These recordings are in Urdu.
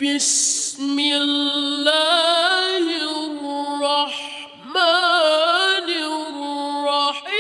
بسم الله الرحمن الرحيم.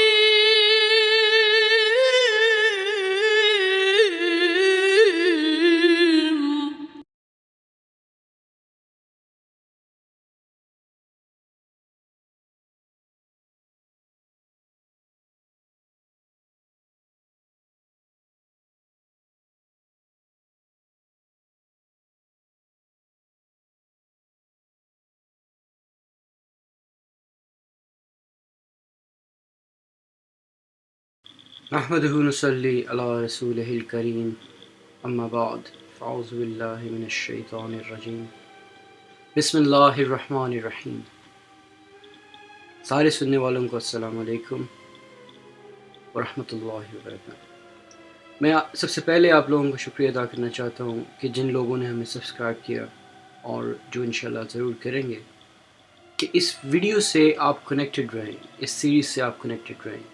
نحمده ونصلي على رسوله الكريم اما بعد فاعوذ باللہ من الشیطان الرجیم بسم اللہ الرحمن الرحیم۔ سارے سننے والوں کو السلام علیکم ورحمۃ اللہ وبرکاتہ۔ میں سب سے پہلے آپ لوگوں کو شکریہ ادا کرنا چاہتا ہوں کہ جن لوگوں نے ہمیں سبسکرائب کیا اور جو انشاءاللہ ضرور کریں گے، کہ اس ویڈیو سے آپ کنیکٹڈ رہیں، اس سیریز سے آپ کنیکٹڈ رہیں۔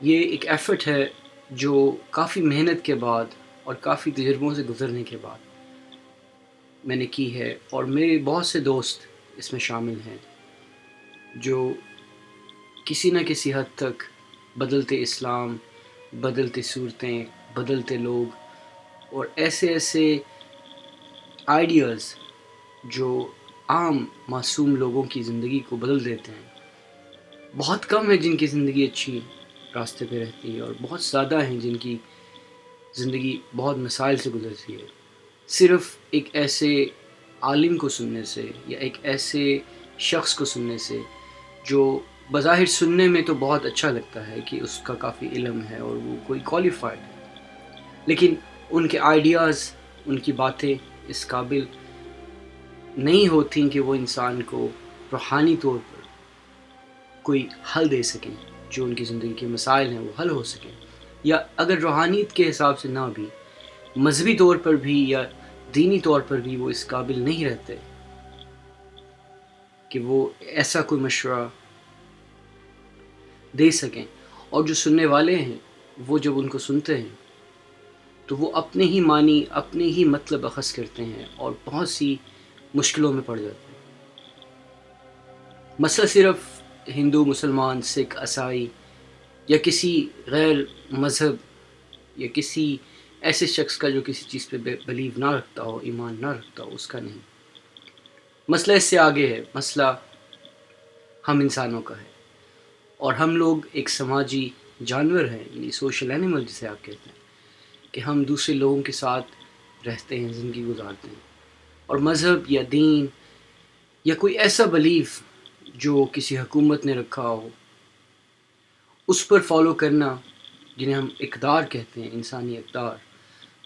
یہ ایک ایفرٹ ہے جو کافی محنت کے بعد اور کافی تجربوں سے گزرنے کے بعد میں نے کی ہے، اور میرے بہت سے دوست اس میں شامل ہیں جو کسی نہ کسی حد تک بدلتے اسلام، بدلتے صورتیں، بدلتے لوگ اور ایسے آئیڈیاز جو عام معصوم لوگوں کی زندگی کو بدل دیتے ہیں۔ بہت کم ہے جن کی زندگی اچھی راستے پہ رہتی ہے، اور بہت زیادہ ہیں جن کی زندگی بہت مسائل سے گزرتی ہے۔ صرف ایک ایسے عالم کو سننے سے یا ایک ایسے شخص کو سننے سے جو بظاہر سننے میں تو بہت اچھا لگتا ہے کہ اس کا کافی علم ہے اور وہ کوئی کوالیفائڈ ہے، لیکن ان کے آئیڈیاز، ان کی باتیں اس قابل نہیں ہوتی کہ وہ انسان کو روحانی طور پر کوئی حل دے سکیں، جو ان کی زندگی کے مسائل ہیں وہ حل ہو سکیں، یا اگر روحانیت کے حساب سے نہ بھی، مذہبی طور پر بھی یا دینی طور پر بھی وہ اس قابل نہیں رہتے کہ وہ ایسا کوئی مشورہ دے سکیں۔ اور جو سننے والے ہیں وہ جب ان کو سنتے ہیں تو وہ اپنے ہی معنی، اپنے ہی مطلب اخذ کرتے ہیں اور بہت سی مشکلوں میں پڑ جاتے ہیں۔ مسئلہ صرف ہندو، مسلمان، سکھ، عیسائی یا کسی غیر مذہب یا کسی ایسے شخص کا جو کسی چیز پہ بلیو نہ رکھتا ہو، ایمان نہ رکھتا ہو، اس کا نہیں۔ مسئلہ اس سے آگے ہے، مسئلہ ہم انسانوں کا ہے، اور ہم لوگ ایک سماجی جانور ہیں، یعنی سوشل اینیمل جسے آپ کہتے ہیں، کہ ہم دوسرے لوگوں کے ساتھ رہتے ہیں، زندگی گزارتے ہیں، اور مذہب یا دین یا کوئی ایسا بلیف جو کسی حکومت نے رکھا ہو، اس پر فالو کرنا، جنہیں ہم اقدار کہتے ہیں، انسانی اقدار۔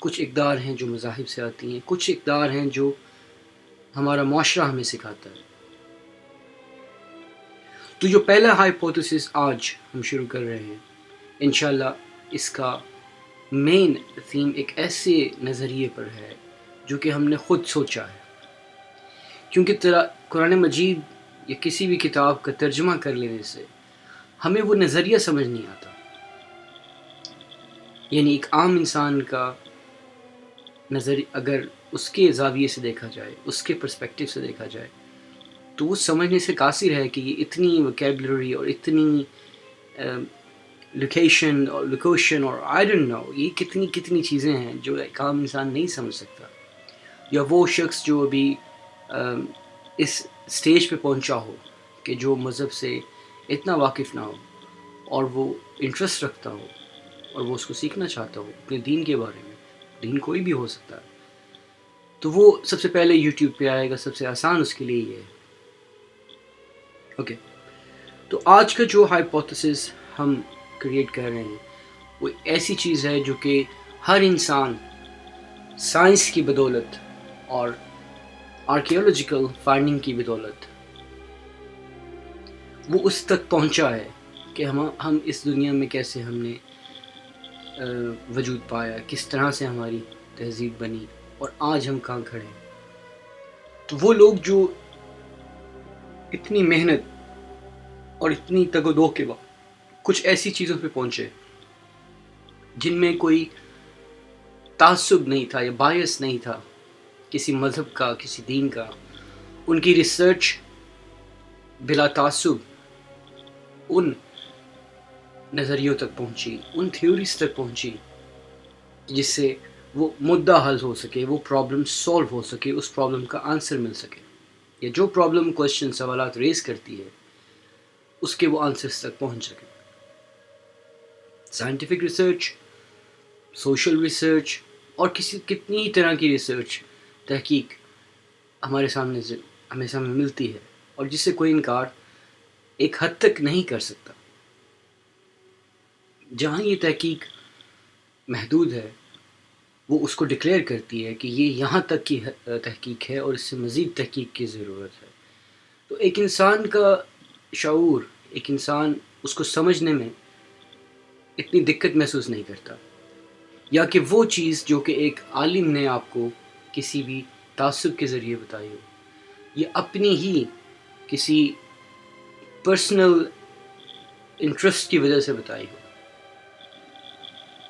کچھ اقدار ہیں جو مذاہب سے آتی ہیں، کچھ اقدار ہیں جو ہمارا معاشرہ ہمیں سکھاتا ہے۔ تو جو پہلا ہائپوتھیسس آج ہم شروع کر رہے ہیں، انشاءاللہ اس کا مین تھیم ایک ایسے نظریے پر ہے جو کہ ہم نے خود سوچا ہے، کیونکہ قرآن مجید یا کسی بھی کتاب کا ترجمہ کر لینے سے ہمیں وہ نظریہ سمجھ نہیں آتا۔ یعنی ایک عام انسان کا نظریہ اگر اس کے زاویے سے دیکھا جائے، اس کے پرسپیکٹیو سے دیکھا جائے، تو وہ سمجھنے سے قاصر ہے کہ یہ اتنی ویکیبلری اور اتنی لوکیشن اور آئی ڈونٹ نو، یہ کتنی چیزیں ہیں جو ایک عام انسان نہیں سمجھ سکتا، یا وہ شخص جو ابھی اس سٹیج پہ پہنچا ہو کہ جو مذہب سے اتنا واقف نہ ہو اور وہ انٹرسٹ رکھتا ہو اور وہ اس کو سیکھنا چاہتا ہو اپنے دین کے بارے میں۔ دین کوئی بھی ہو سکتا ہے، تو وہ سب سے پہلے یوٹیوب پہ آئے گا، سب سے آسان اس کے لیے یہ ہے۔ اوکے، تو آج کا جو ہائپوتھیسس ہم کریٹ کر رہے ہیں وہ ایسی چیز ہے جو کہ ہر انسان سائنس کی بدولت اور آرکیولوجیکل فائنڈنگ کی بدولت وہ اس تک پہنچا ہے کہ ہم اس دنیا میں کیسے ہم نے وجود پایا، کس طرح سے ہماری تہذیب بنی، اور آج ہم کہاں کھڑے ہیں۔ تو وہ لوگ جو اتنی محنت اور اتنی تگ و دو کے بعد کچھ ایسی چیزوں پہ پہنچے جن میں کوئی تعصب نہیں تھا یا بایس نہیں تھا کسی مذہب کا، کسی دین کا، ان کی ریسرچ بلا تعصب ان نظریوں تک پہنچی، ان تھیوریز تک پہنچی جس سے وہ مدعا حل ہو سکے، وہ پرابلم سولو ہو سکے، اس پرابلم کا آنسر مل سکے، یا جو پرابلم کوشچن سوالات ریز کرتی ہے اس کے وہ آنسرس تک پہنچ سکے۔ سائنٹیفک ریسرچ، سوشل ریسرچ اور کتنی طرح کی ریسرچ، تحقیق ہمارے سامنے ملتی ہے، اور جس سے کوئی انکار ایک حد تک نہیں کر سکتا۔ جہاں یہ تحقیق محدود ہے وہ اس کو ڈکلیئر کرتی ہے کہ یہ یہاں تک کی تحقیق ہے اور اس سے مزید تحقیق کی ضرورت ہے۔ تو ایک انسان کا شعور، ایک انسان اس کو سمجھنے میں اتنی دقت محسوس نہیں کرتا، یا کہ وہ چیز جو کہ ایک عالم نے آپ کو کسی بھی تعصب کے ذریعے بتائی ہو، یا اپنی ہی کسی پرسنل انٹرسٹ کی وجہ سے بتائی ہو،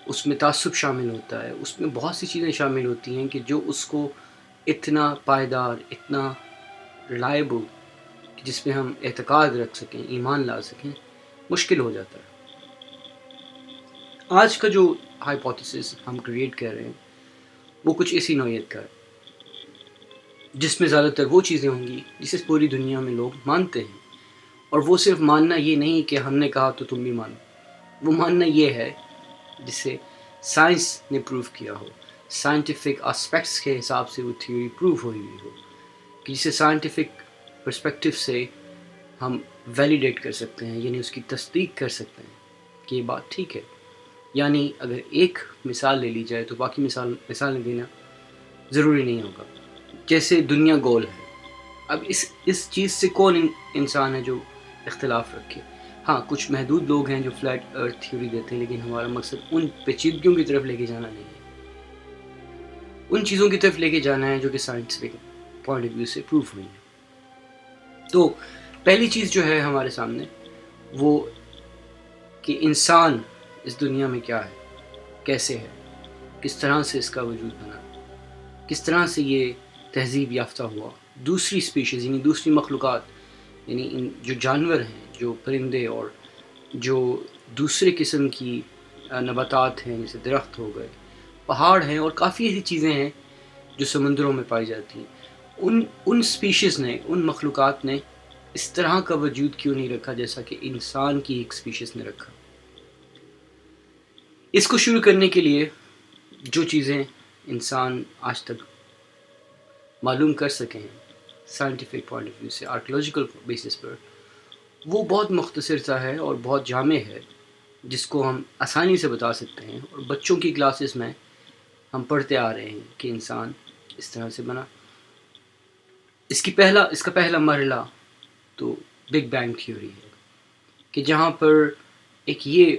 اس میں تعصب شامل ہوتا ہے، اس میں بہت سی چیزیں شامل ہوتی ہیں کہ جو اس کو اتنا پائیدار، اتنا ریلائبل، جس میں ہم اعتقاد رکھ سکیں، ایمان لا سکیں، مشکل ہو جاتا ہے۔ آج کا جو ہائپوتھیسس ہم کریٹ کر رہے ہیں وہ کچھ اسی نوعیت کا ہے، جس میں زیادہ تر وہ چیزیں ہوں گی جسے پوری دنیا میں لوگ مانتے ہیں، اور وہ صرف ماننا یہ نہیں کہ ہم نے کہا تو تم بھی مانو، وہ ماننا یہ ہے جسے سائنس نے پروف کیا ہو، سائنٹیفک آسپیکٹس کے حساب سے وہ تھیوری پروف ہوئی ہوئی ہو، کہ جسے سائنٹیفک پرسپیکٹو سے ہم ویلیڈیٹ کر سکتے ہیں، یعنی اس کی تصدیق کر سکتے ہیں کہ یہ بات ٹھیک ہے۔ یعنی اگر ایک مثال لے لی جائے تو باقی مثالیں دینا ضروری نہیں ہوگا۔ جیسے دنیا گول ہے، اب اس چیز سے کون انسان ہے جو اختلاف رکھے؟ ہاں، کچھ محدود لوگ ہیں جو فلیٹ ارتھ تھیوری دیتے ہیں، لیکن ہمارا مقصد ان پیچیدگیوں کی طرف لے کے جانا نہیں ہے، ان چیزوں کی طرف لے کے جانا ہے جو کہ سائنٹیفک پوائنٹ آف ویو سے پروف ہوئی ہیں۔ تو پہلی چیز جو ہے ہمارے سامنے وہ کہ انسان اس دنیا میں کیا ہے، کیسے ہے، کس طرح سے اس کا وجود بنا، کس طرح سے یہ تہذیب یافتہ ہوا۔ دوسری اسپیشیز یعنی دوسری مخلوقات، یعنی جو جانور ہیں، جو پرندے اور جو دوسرے قسم کی نباتات ہیں، جیسے درخت ہو گئے، پہاڑ ہیں، اور کافی ایسی چیزیں ہیں جو سمندروں میں پائی جاتی ہیں، ان اسپیشیز نے، ان مخلوقات نے اس طرح کا وجود کیوں نہیں رکھا جیسا کہ انسان کی ایک اسپیشیز نے رکھا۔ اس کو شروع کرنے کے لیے جو چیزیں انسان آج تک معلوم کر سکے ہیں سائنٹیفک پوائنٹ آف ویو سے، آرکیولوجیکل بیسس پر، وہ بہت مختصر سا ہے اور بہت جامع ہے، جس کو ہم آسانی سے بتا سکتے ہیں، اور بچوں کی کلاسز میں ہم پڑھتے آ رہے ہیں کہ انسان اس طرح سے بنا۔ اس کا پہلا مرحلہ تو بگ بینگ تھیوری ہے، کہ جہاں پر ایک یہ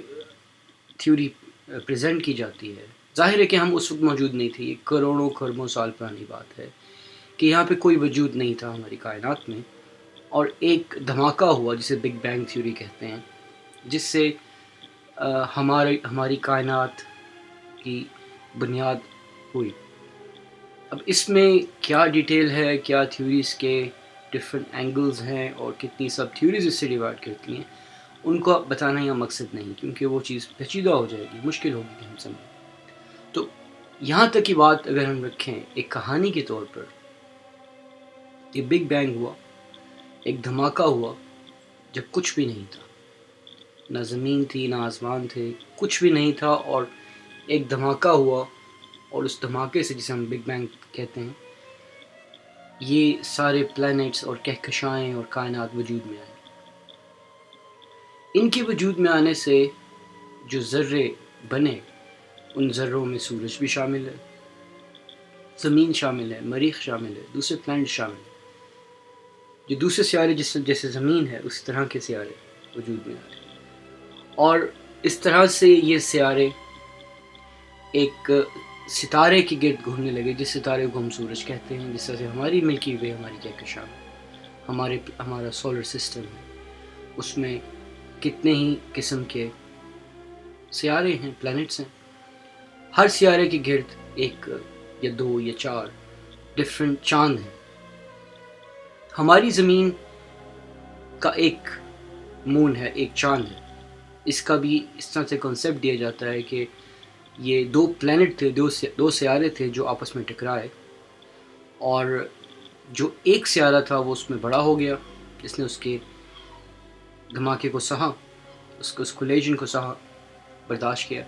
تھیوری پریزنٹ کی جاتی ہے، ظاہر ہے کہ ہم اس وقت موجود نہیں تھے، یہ کروڑوں خربوں سال پرانی بات ہے، کہ یہاں پہ کوئی وجود نہیں تھا ہماری کائنات میں، اور ایک دھماکہ ہوا جسے بگ بینگ تھیوری کہتے ہیں، جس سے ہماری کائنات کی بنیاد ہوئی۔ اب اس میں کیا ڈیٹیل ہے، کیا تھیوریز کے ڈفرینٹ اینگلز ہیں، اور کتنی سب تھیوریز اس سے ڈیوائڈ کرتی ہیں، ان کو بتانا یہ مقصد نہیں، کیونکہ وہ چیز پیچیدہ ہو جائے گی، مشکل ہوگی کہ ہم سمجھیں۔ تو یہاں تک کی بات اگر ہم رکھیں ایک کہانی کے طور پر، کہ بگ بینگ ہوا، ایک دھماکہ ہوا جب کچھ بھی نہیں تھا، نہ زمین تھی، نہ آسمان تھے، کچھ بھی نہیں تھا، اور ایک دھماکہ ہوا، اور اس دھماکے سے، جسے ہم بگ بینگ کہتے ہیں، یہ سارے پلینٹس اور کہکشائیں اور کائنات وجود میں آئے۔ ان کے وجود میں آنے سے جو ذرے بنے، ان ذروں میں سورج بھی شامل ہے، زمین شامل ہے، مریخ شامل ہے، دوسرے پلانٹ شامل ہے، جو دوسرے سیارے جیسے زمین ہے اس طرح کے سیارے وجود میں آ رہے ہیں، اور اس طرح سے یہ سیارے ایک ستارے کے گرد گھومنے لگے، جس ستارے کو ہم سورج کہتے ہیں، جس طرح سے ہماری ملکی وے، ہماری کہکشاں، ہمارا سولر سسٹم ہے، اس میں کتنے ہی قسم کے سیارے ہیں، پلینٹس ہیں، ہر سیارے کے گرد ایک یا دو یا چار ڈفرینٹ چاند ہیں. ہماری زمین کا ایک مون ہے، ایک چاند ہے. اس کا بھی اس طرح سے کنسیپٹ دیا جاتا ہے کہ یہ دو پلینٹ تھے، دو سیارے تھے جو آپس میں ٹکرائے، اور جو ایک سیارہ تھا وہ اس میں بڑا ہو گیا، اس نے اس کے دھماکے کو سہا، اس کولیجن کو سہا، برداشت کیا.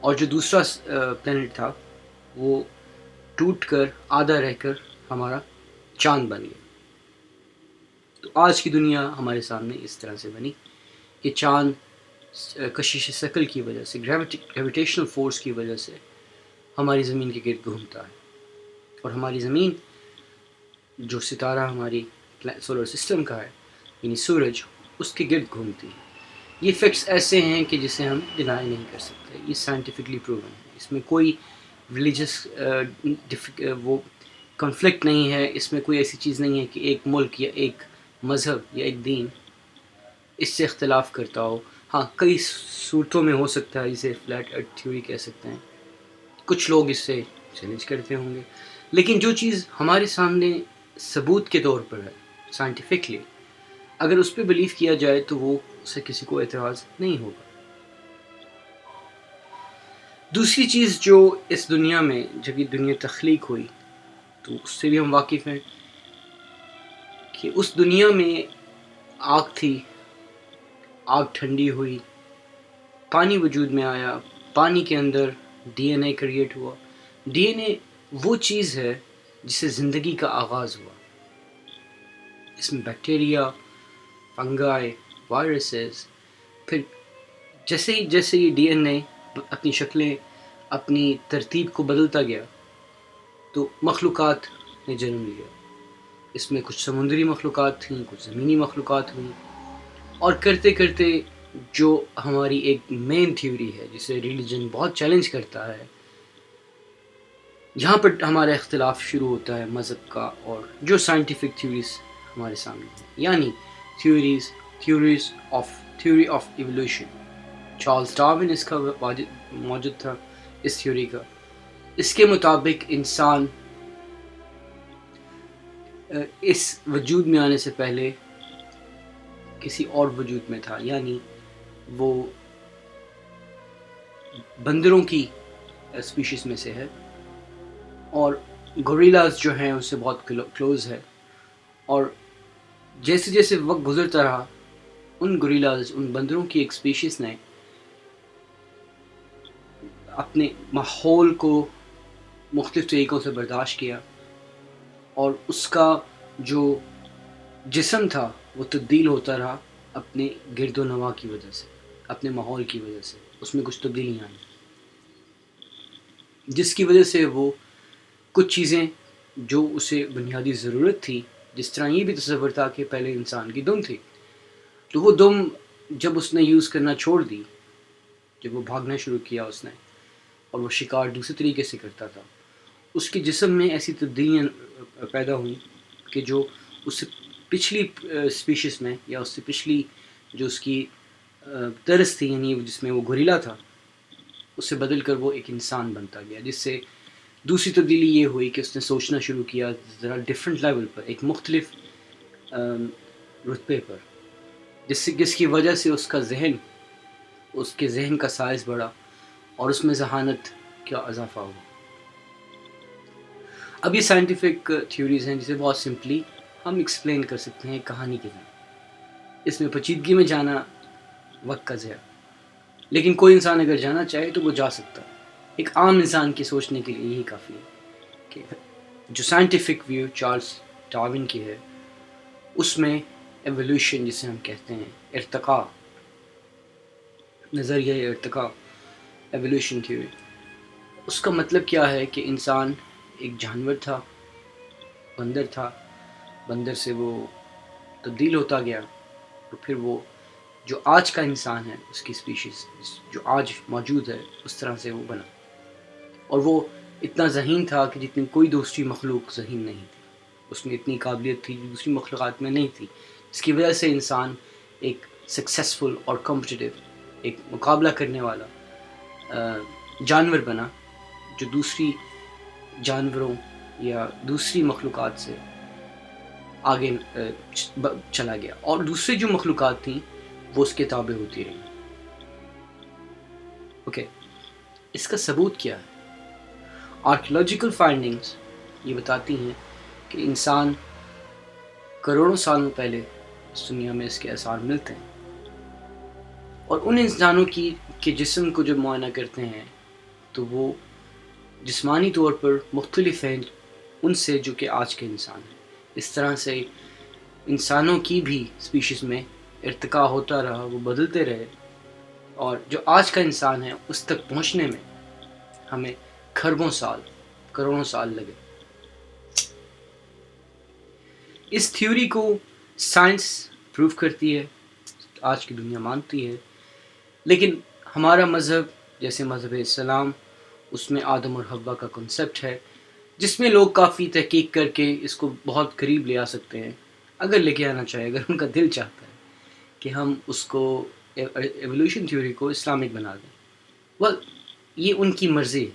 اور جو دوسرا پلینٹ تھا وہ ٹوٹ کر آدھا رہ کر ہمارا چاند بن گیا. تو آج کی دنیا ہمارے سامنے اس طرح سے بنی کہ چاند کشش ثقل کی وجہ سے، گریویٹیشنل فورس کی وجہ سے ہماری زمین کے گرد گھومتا ہے، اور ہماری زمین جو ستارہ ہماری سولر سسٹم کا ہے یعنی سورج، اس کے گرد گھومتی ہے. یہ فیکٹس ایسے ہیں کہ جسے ہم ڈینائی نہیں کر سکتے، یہ سائنٹیفکلی پروون ہے. اس میں کوئی ریلیجس وہ کنفلکٹ نہیں ہے، اس میں کوئی ایسی چیز نہیں ہے کہ ایک ملک یا ایک مذہب یا ایک دین اس سے اختلاف کرتا ہو. ہاں کئی صورتوں میں ہو سکتا ہے، جسے فلیٹ ارتھ تھیوری کہہ سکتے ہیں، کچھ لوگ اس سے چیلنج کرتے ہوں گے، لیکن جو چیز ہمارے سامنے ثبوت کے طور پر ہے سائنٹیفکلی، اگر اس پہ بلیف کیا جائے تو وہ اسے کسی کو اعتراض نہیں ہوگا. دوسری چیز جو اس دنیا میں جب یہ دنیا تخلیق ہوئی تو اس سے بھی ہم واقف ہیں کہ اس دنیا میں آگ تھی، آگ ٹھنڈی ہوئی، پانی وجود میں آیا، پانی کے اندر ڈی این اے کریٹ ہوا. ڈی این اے وہ چیز ہے جس سے زندگی کا آغاز ہوا. اس میں بیکٹیریا، فنگائی، وائرسز، پھر جیسے یہ ڈی این اے اپنی شکلیں، اپنی ترتیب کو بدلتا گیا تو مخلوقات نے جنم لیا. اس میں کچھ سمندری مخلوقات تھیں، کچھ زمینی مخلوقات ہوئیں، اور کرتے کرتے جو ہماری ایک مین تھیوری ہے جسے ریلیجن بہت چیلنج کرتا ہے، یہاں پر ہمارا اختلاف شروع ہوتا ہے مذہب کا اور جو سائنٹیفک تھیوریز ہمارے سامنے ہیں، یعنی theory of evolution. Charles Darwin اس کا موجود تھا، اس تھیوری کا. اس کے مطابق انسان اس وجود میں آنے سے پہلے کسی اور وجود میں تھا، یعنی وہ بندروں کی اسپیشیز میں سے ہے، اور گوریلاز جو ہیں اس سے بہت کلوز ہے. اور جیسے جیسے وقت گزرتا رہا ان گوریلاز، ان بندروں کی ایک اسپیشیز نے اپنے ماحول کو مختلف طریقوں سے برداشت کیا، اور اس کا جو جسم تھا وہ تبدیل ہوتا رہا اپنے گرد و نواح کی وجہ سے، اپنے ماحول کی وجہ سے. اس میں کچھ تبدیلیاں آئیں جس کی وجہ سے وہ کچھ چیزیں جو اسے بنیادی ضرورت تھی، جس طرح یہ بھی تصور تھا کہ پہلے انسان کی دم تھی، تو وہ دم جب اس نے یوز کرنا چھوڑ دی، جب وہ بھاگنا شروع کیا اس نے اور وہ شکار دوسرے طریقے سے کرتا تھا، اس کے جسم میں ایسی تبدیلیاں پیدا ہوئیں کہ جو اس سے پچھلی اسپیشیز میں یا اس سے پچھلی جو اس کی طرز تھی، یعنی جس میں وہ گوریلا تھا، اس سے بدل کر وہ ایک انسان بنتا گیا. جس سے دوسری تبدیلی یہ ہوئی کہ اس نے سوچنا شروع کیا ذرا ڈفرینٹ لیول پر، ایک مختلف رتبے پر، جس کی وجہ سے اس کے ذہن کا سائز بڑھا اور اس میں ذہانت کا اضافہ ہوا. اب یہ سائنٹیفک تھیوریز ہیں جسے بہت سمپلی ہم ایکسپلین کر سکتے ہیں کہانی کے ذریعے. اس میں پیچیدگی میں جانا وقت کا ضیاع، لیکن کوئی انسان اگر جانا چاہے تو وہ جا سکتا ہے. ایک عام انسان کی سوچنے کے لیے یہی کافی ہے کہ جو سائنٹیفک ویو چارلز ڈارون کی ہے، اس میں ایولیوشن جسے ہم کہتے ہیں، ارتقاء، نظریہ ارتقاء، ایولیوشن تھیوری، اس کا مطلب کیا ہے کہ انسان ایک جانور تھا، بندر تھا، بندر سے وہ تبدیل ہوتا گیا، تو پھر وہ جو آج کا انسان ہے، اس کی اسپیشیز جو آج موجود ہے، اس طرح سے وہ بنا. اور وہ اتنا ذہین تھا کہ جتنی کوئی دوسری مخلوق ذہین نہیں تھی، اس میں اتنی قابلیت تھی جو دوسری مخلوقات میں نہیں تھی، اس کی وجہ سے انسان ایک سکسیسفل اور کمپٹیٹیو، ایک مقابلہ کرنے والا جانور بنا، جو دوسری جانوروں یا دوسری مخلوقات سے آگے چلا گیا، اور دوسری جو مخلوقات تھیں وہ اس کے تابع ہوتی رہیں۔ اوکے، اس کا ثبوت کیا ہے؟ آرکیولوجیکل فائنڈنگز یہ بتاتی ہیں کہ انسان کروڑوں سالوں پہلے اس دنیا میں اس کے آثار ملتے ہیں، اور ان انسانوں کے جسم کو جب معائنہ کرتے ہیں تو وہ جسمانی طور پر مختلف ہیں ان سے جو کہ آج کے انسان ہیں۔ اس طرح سے انسانوں کی بھی اسپیشیز میں ارتقاء ہوتا رہا، وہ بدلتے رہے، اور جو آج کا انسان ہے اس تک پہنچنے میں ہمیں کھربوں سال، کروڑوں سال لگے۔ اس تھیوری کو سائنس پروف کرتی ہے، آج کی دنیا مانتی ہے، لیکن ہمارا مذہب جیسے مذہب اسلام، اس میں آدم اور حوا کا کنسپٹ ہے، جس میں لوگ کافی تحقیق کر کے اس کو بہت قریب لے آ سکتے ہیں، اگر لے کے آنا چاہے، اگر ان کا دل چاہتا ہے کہ ہم اس کو ایولیوشن تھیوری کو اسلامک بنا دیں۔ یہ ان کی مرضی ہے،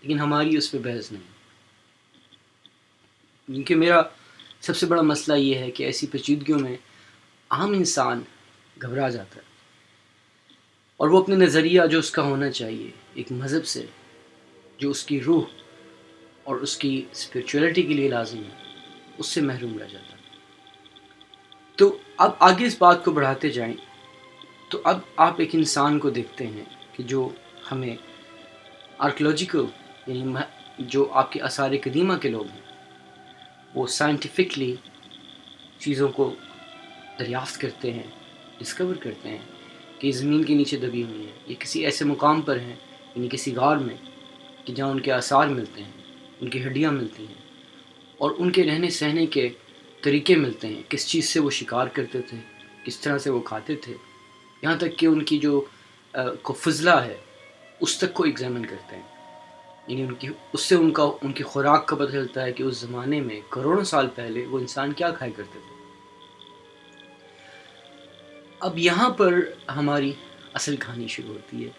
لیکن ہماری اس پہ بحث نہیں، کیونکہ میرا سب سے بڑا مسئلہ یہ ہے کہ ایسی پیچیدگیوں میں عام انسان گھبرا جاتا ہے، اور وہ اپنے نظریہ جو اس کا ہونا چاہیے ایک مذہب سے، جو اس کی روح اور اس کی اسپریچولیٹی کے لیے لازم ہے، اس سے محروم رہ جاتا ہے۔ تو اب آگے اس بات کو بڑھاتے جائیں تو اب آپ ایک انسان کو دیکھتے ہیں کہ جو ہمیں آرکیولوجیکل، یعنی جو آپ کے آثار قدیمہ کے لوگ ہیں، وہ سائنٹیفکلی چیزوں کو دریافت کرتے ہیں، ڈسکور کرتے ہیں کہ زمین کے نیچے دبی ہوئی ہیں، یہ کسی ایسے مقام پر ہیں، یعنی کسی غار میں، کہ جہاں ان کے آثار ملتے ہیں، ان کی ہڈیاں ملتی ہیں، اور ان کے رہنے سہنے کے طریقے ملتے ہیں، کس چیز سے وہ شکار کرتے تھے، کس طرح سے وہ کھاتے تھے، یہاں تک کہ ان کی جو فضلہ ہے اس تک کو ایگزامن کرتے ہیں، یعنی اس سے ان کی خوراک کا پتہ چلتا ہے کہ اس زمانے میں کروڑوں سال پہلے وہ انسان کیا کھایا کرتے تھے۔ اب یہاں پر ہماری اصل کہانی شروع ہوتی ہے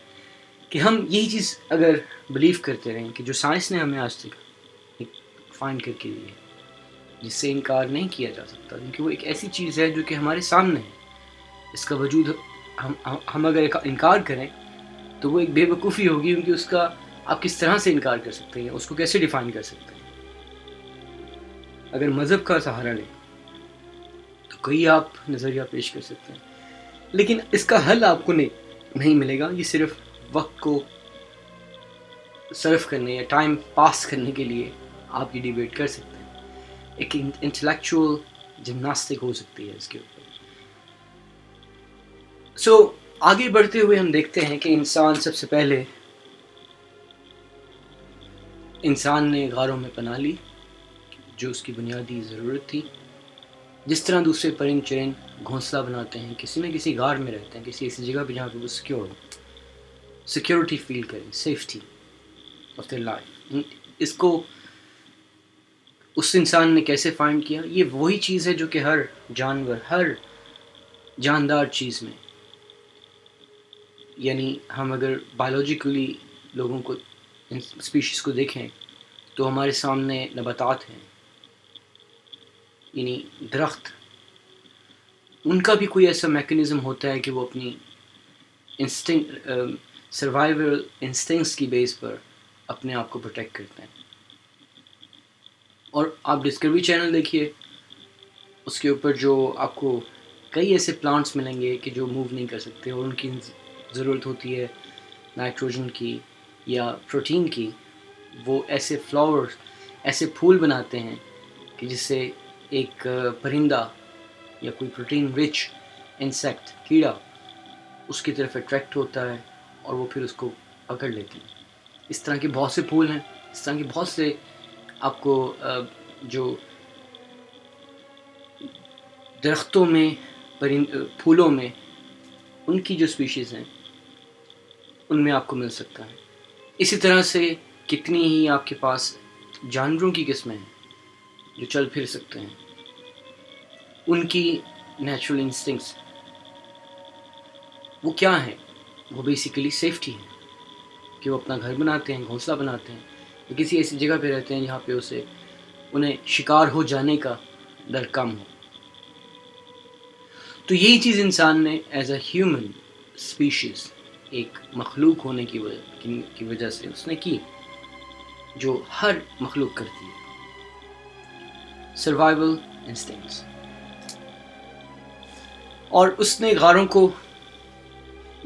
کہ ہم یہی چیز اگر بلیو کرتے رہیں کہ جو سائنس نے ہمیں آج تک فائنڈ کر کے دی ہے، جس سے انکار نہیں کیا جا سکتا، کیونکہ وہ ایک ایسی چیز ہے جو کہ ہمارے سامنے ہے، اس کا وجود ہم اگر انکار کریں تو وہ ایک بے وقوفی ہوگی، کیونکہ اس کا آپ کس طرح سے انکار کر سکتے ہیں، اس کو کیسے ڈیفائن کر سکتے ہیں۔ اگر مذہب کا سہارا لیں تو کئی آپ نظریہ پیش کر سکتے ہیں، لیکن اس کا حل آپ کو نہیں ملے گا، یہ صرف وقت کو صرف کرنے یا ٹائم پاس کرنے کے لیے آپ یہ ڈیبیٹ کر سکتے ہیں، ایک انٹلیکچوئل جمناسٹک ہو سکتی ہے اس کے اوپر۔ آگے بڑھتے ہوئے ہم دیکھتے ہیں کہ سب سے پہلے انسان نے غاروں میں پناہ لی، جو اس کی بنیادی ضرورت تھی، جس طرح دوسرے پرند چرند گھونسلہ بناتے ہیں، کسی نہ کسی غار میں رہتے ہیں، کسی ایسی جگہ پہ جہاں پہ وہ سیکیورٹی فیل کریں، سیفٹی آف دیئر لائف۔ اس کو اس انسان نے کیسے فائنڈ کیا؟ یہ وہی چیز ہے جو کہ ہر جانور، ہر جاندار چیز میں، یعنی ہم اگر بایولوجیکلی لوگوں کو، اسپیشیز کو دیکھیں تو ہمارے سامنے نباتات ہیں، یعنی درخت، ان کا بھی کوئی ایسا میکانزم ہوتا ہے کہ وہ اپنی سروائیول انسٹنکٹس کی بیس پر اپنے آپ کو پروٹیکٹ کرتے ہیں۔ اور آپ ڈسکوری چینل دیکھیے، اس کے اوپر جو آپ کو کئی ایسے پلانٹس ملیں گے کہ جو موو نہیں کر سکتے، اور ان کی ضرورت ہوتی ہے نائٹروجن کی یا پروٹین کی، وہ ایسے فلاور، ایسے پھول بناتے ہیں کہ جس سے ایک پرندہ یا کوئی پروٹین رچ انسیکٹ، کیڑا، اس کی طرف اٹریکٹ ہوتا ہے اور وہ پھر اس کو پکڑ لیتی ہے۔ اس طرح کے بہت سے پھول ہیں، اس طرح کے بہت سے آپ کو جو درختوں میں، پھولوں میں، ان کی جو اسپیشیز ہیں ان میں آپ کو مل سکتا ہے۔ اسی طرح سے کتنی ہی آپ کے پاس جانوروں کی قسمیں ہیں جو چل پھر سکتے ہیں، ان کی نیچرل انسٹنکٹس وہ کیا ہیں؟ وہ بیسیکلی سیفٹی ہے، کہ وہ اپنا گھر بناتے ہیں، گھونسلہ بناتے ہیں، یا کسی ایسی جگہ پہ رہتے ہیں جہاں پہ اسے انہیں شکار ہو جانے کا ڈر کم ہو۔ تو یہی چیز انسان نے ایز اے ہیومن اسپیشیز، ایک مخلوق ہونے کی وجہ سے اس نے کی، جو ہر مخلوق کرتی ہے، سروائیول انسٹنکٹس۔ اور اس نے غاروں کو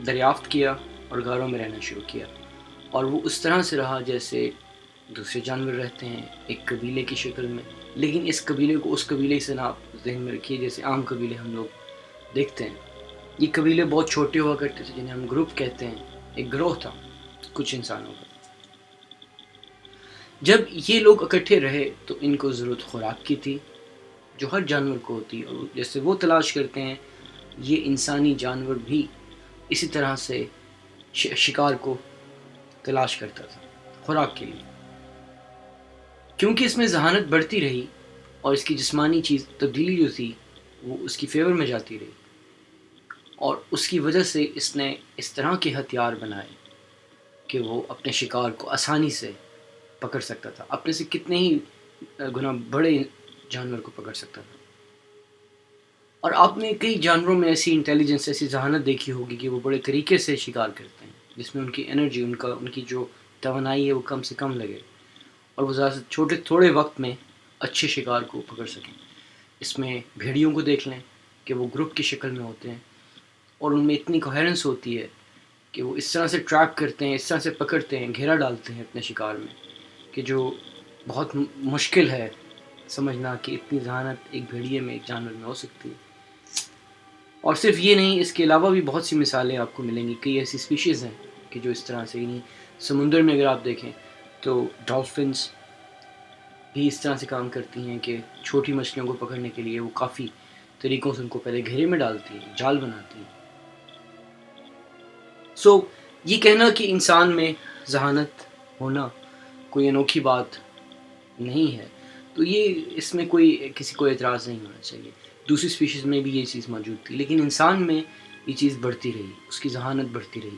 دریافت کیا اور غاروں میں رہنا شروع کیا، اور وہ اس طرح سے رہا جیسے دوسرے جانور رہتے ہیں، ایک قبیلے کی شکل میں، لیکن اس قبیلے کو اس قبیلے سے نہ آپ ذہن میں رکھیے جیسے عام قبیلے ہم لوگ دیکھتے ہیں۔ یہ قبیلے بہت چھوٹے ہوا کرتے تھے، جنہیں ہم گروپ کہتے ہیں، ایک گروہ تھا کچھ انسانوں کا۔ جب یہ لوگ اکٹھے رہے تو ان کو ضرورت خوراک کی تھی، جو ہر جانور کو ہوتی ہے، اور جیسے وہ تلاش کرتے ہیں، یہ انسانی جانور بھی اسی طرح سے شکار کو تلاش کرتا تھا خوراک کے لیے۔ کیونکہ اس میں ذہانت بڑھتی رہی اور اس کی جسمانی چیز تبدیلی جو تھی وہ اس کی فیور میں جاتی رہی، اور اس کی وجہ سے اس نے اس طرح کے ہتھیار بنائے کہ وہ اپنے شکار کو آسانی سے پکڑ سکتا تھا، اپنے سے کتنے ہی گنا بڑے جانور کو پکڑ سکتا تھا۔ اور آپ نے کئی جانوروں میں ایسی انٹیلیجنس، ایسی ذہانت دیکھی ہوگی کہ وہ بڑے طریقے سے شکار کرتے ہیں، جس میں ان کی انرجی، ان کی جو توانائی ہے وہ کم سے کم لگے، اور وہ زیادہ سے تھوڑے وقت میں اچھے شکار کو پکڑ سکیں۔ اس میں بھیڑیوں کو دیکھ لیں کہ وہ گروپ کی شکل میں ہوتے ہیں، اور ان میں اتنی کوہیرنس ہوتی ہے کہ وہ اس طرح سے ٹریپ کرتے ہیں، اس طرح سے پکڑتے ہیں، گھیرا ڈالتے ہیں اپنے شکار میں، کہ جو بہت مشکل ہے سمجھنا کہ اتنی ذہانت ایک بھیڑیے میں، ایک جانور میں ہو سکتی ہے۔ اور صرف یہ نہیں، اس کے علاوہ بھی بہت سی مثالیں آپ کو ملیں گی، کئی ایسی اسپیشیز ہیں کہ جو اس طرح سے، یعنی سمندر میں اگر آپ دیکھیں تو ڈالفنس بھی اس طرح سے کام کرتی ہیں کہ چھوٹی مچھلیوں کو پکڑنے کے لیے وہ کافی طریقوں سے ان کو پہلے گھیرے میں ڈالتی ہیں، جال بناتی ہیں۔ یہ کہنا کہ انسان میں ذہانت ہونا کوئی انوکھی بات نہیں ہے، تو یہ اس میں کسی کو اعتراض نہیں ہونا چاہیے۔ دوسری اسپیشیز میں بھی یہ چیز موجود تھی، لیکن انسان میں یہ چیز بڑھتی رہی، اس کی ذہانت بڑھتی رہی،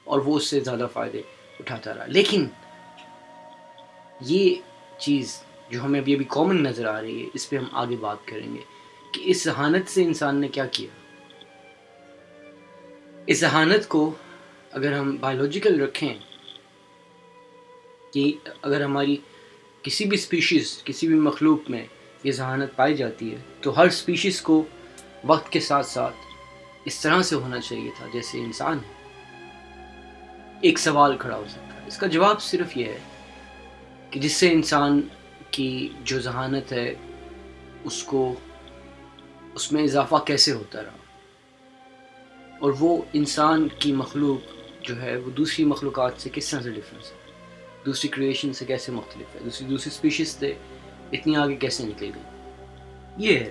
اور وہ اس سے زیادہ فائدے اٹھاتا رہا۔ لیکن یہ چیز جو ہمیں ابھی کامن نظر آ رہی ہے، اس پہ ہم آگے بات کریں گے کہ اس ذہانت سے انسان نے کیا کیا۔ اس ذہانت کو اگر ہم بایولوجیکل رکھیں، کہ اگر ہماری کسی بھی اسپیشیز، کسی بھی مخلوق میں یہ ذہانت پائی جاتی ہے، تو ہر اسپیشیز کو وقت کے ساتھ ساتھ اس طرح سے ہونا چاہیے تھا جیسے انسان ہے۔ ایک سوال کھڑا ہو سکتا ہے، اس کا جواب صرف یہ ہے کہ جس سے انسان کی جو ذہانت ہے اس میں اضافہ کیسے ہوتا رہا، اور وہ انسان کی مخلوق جو ہے وہ دوسری مخلوقات سے کس طرح سے ڈفرینس ہے، دوسری کریشن سے کیسے مختلف ہے، دوسری اسپیشیز سے اتنی آگے کیسے نکل گئی۔ یہ ہے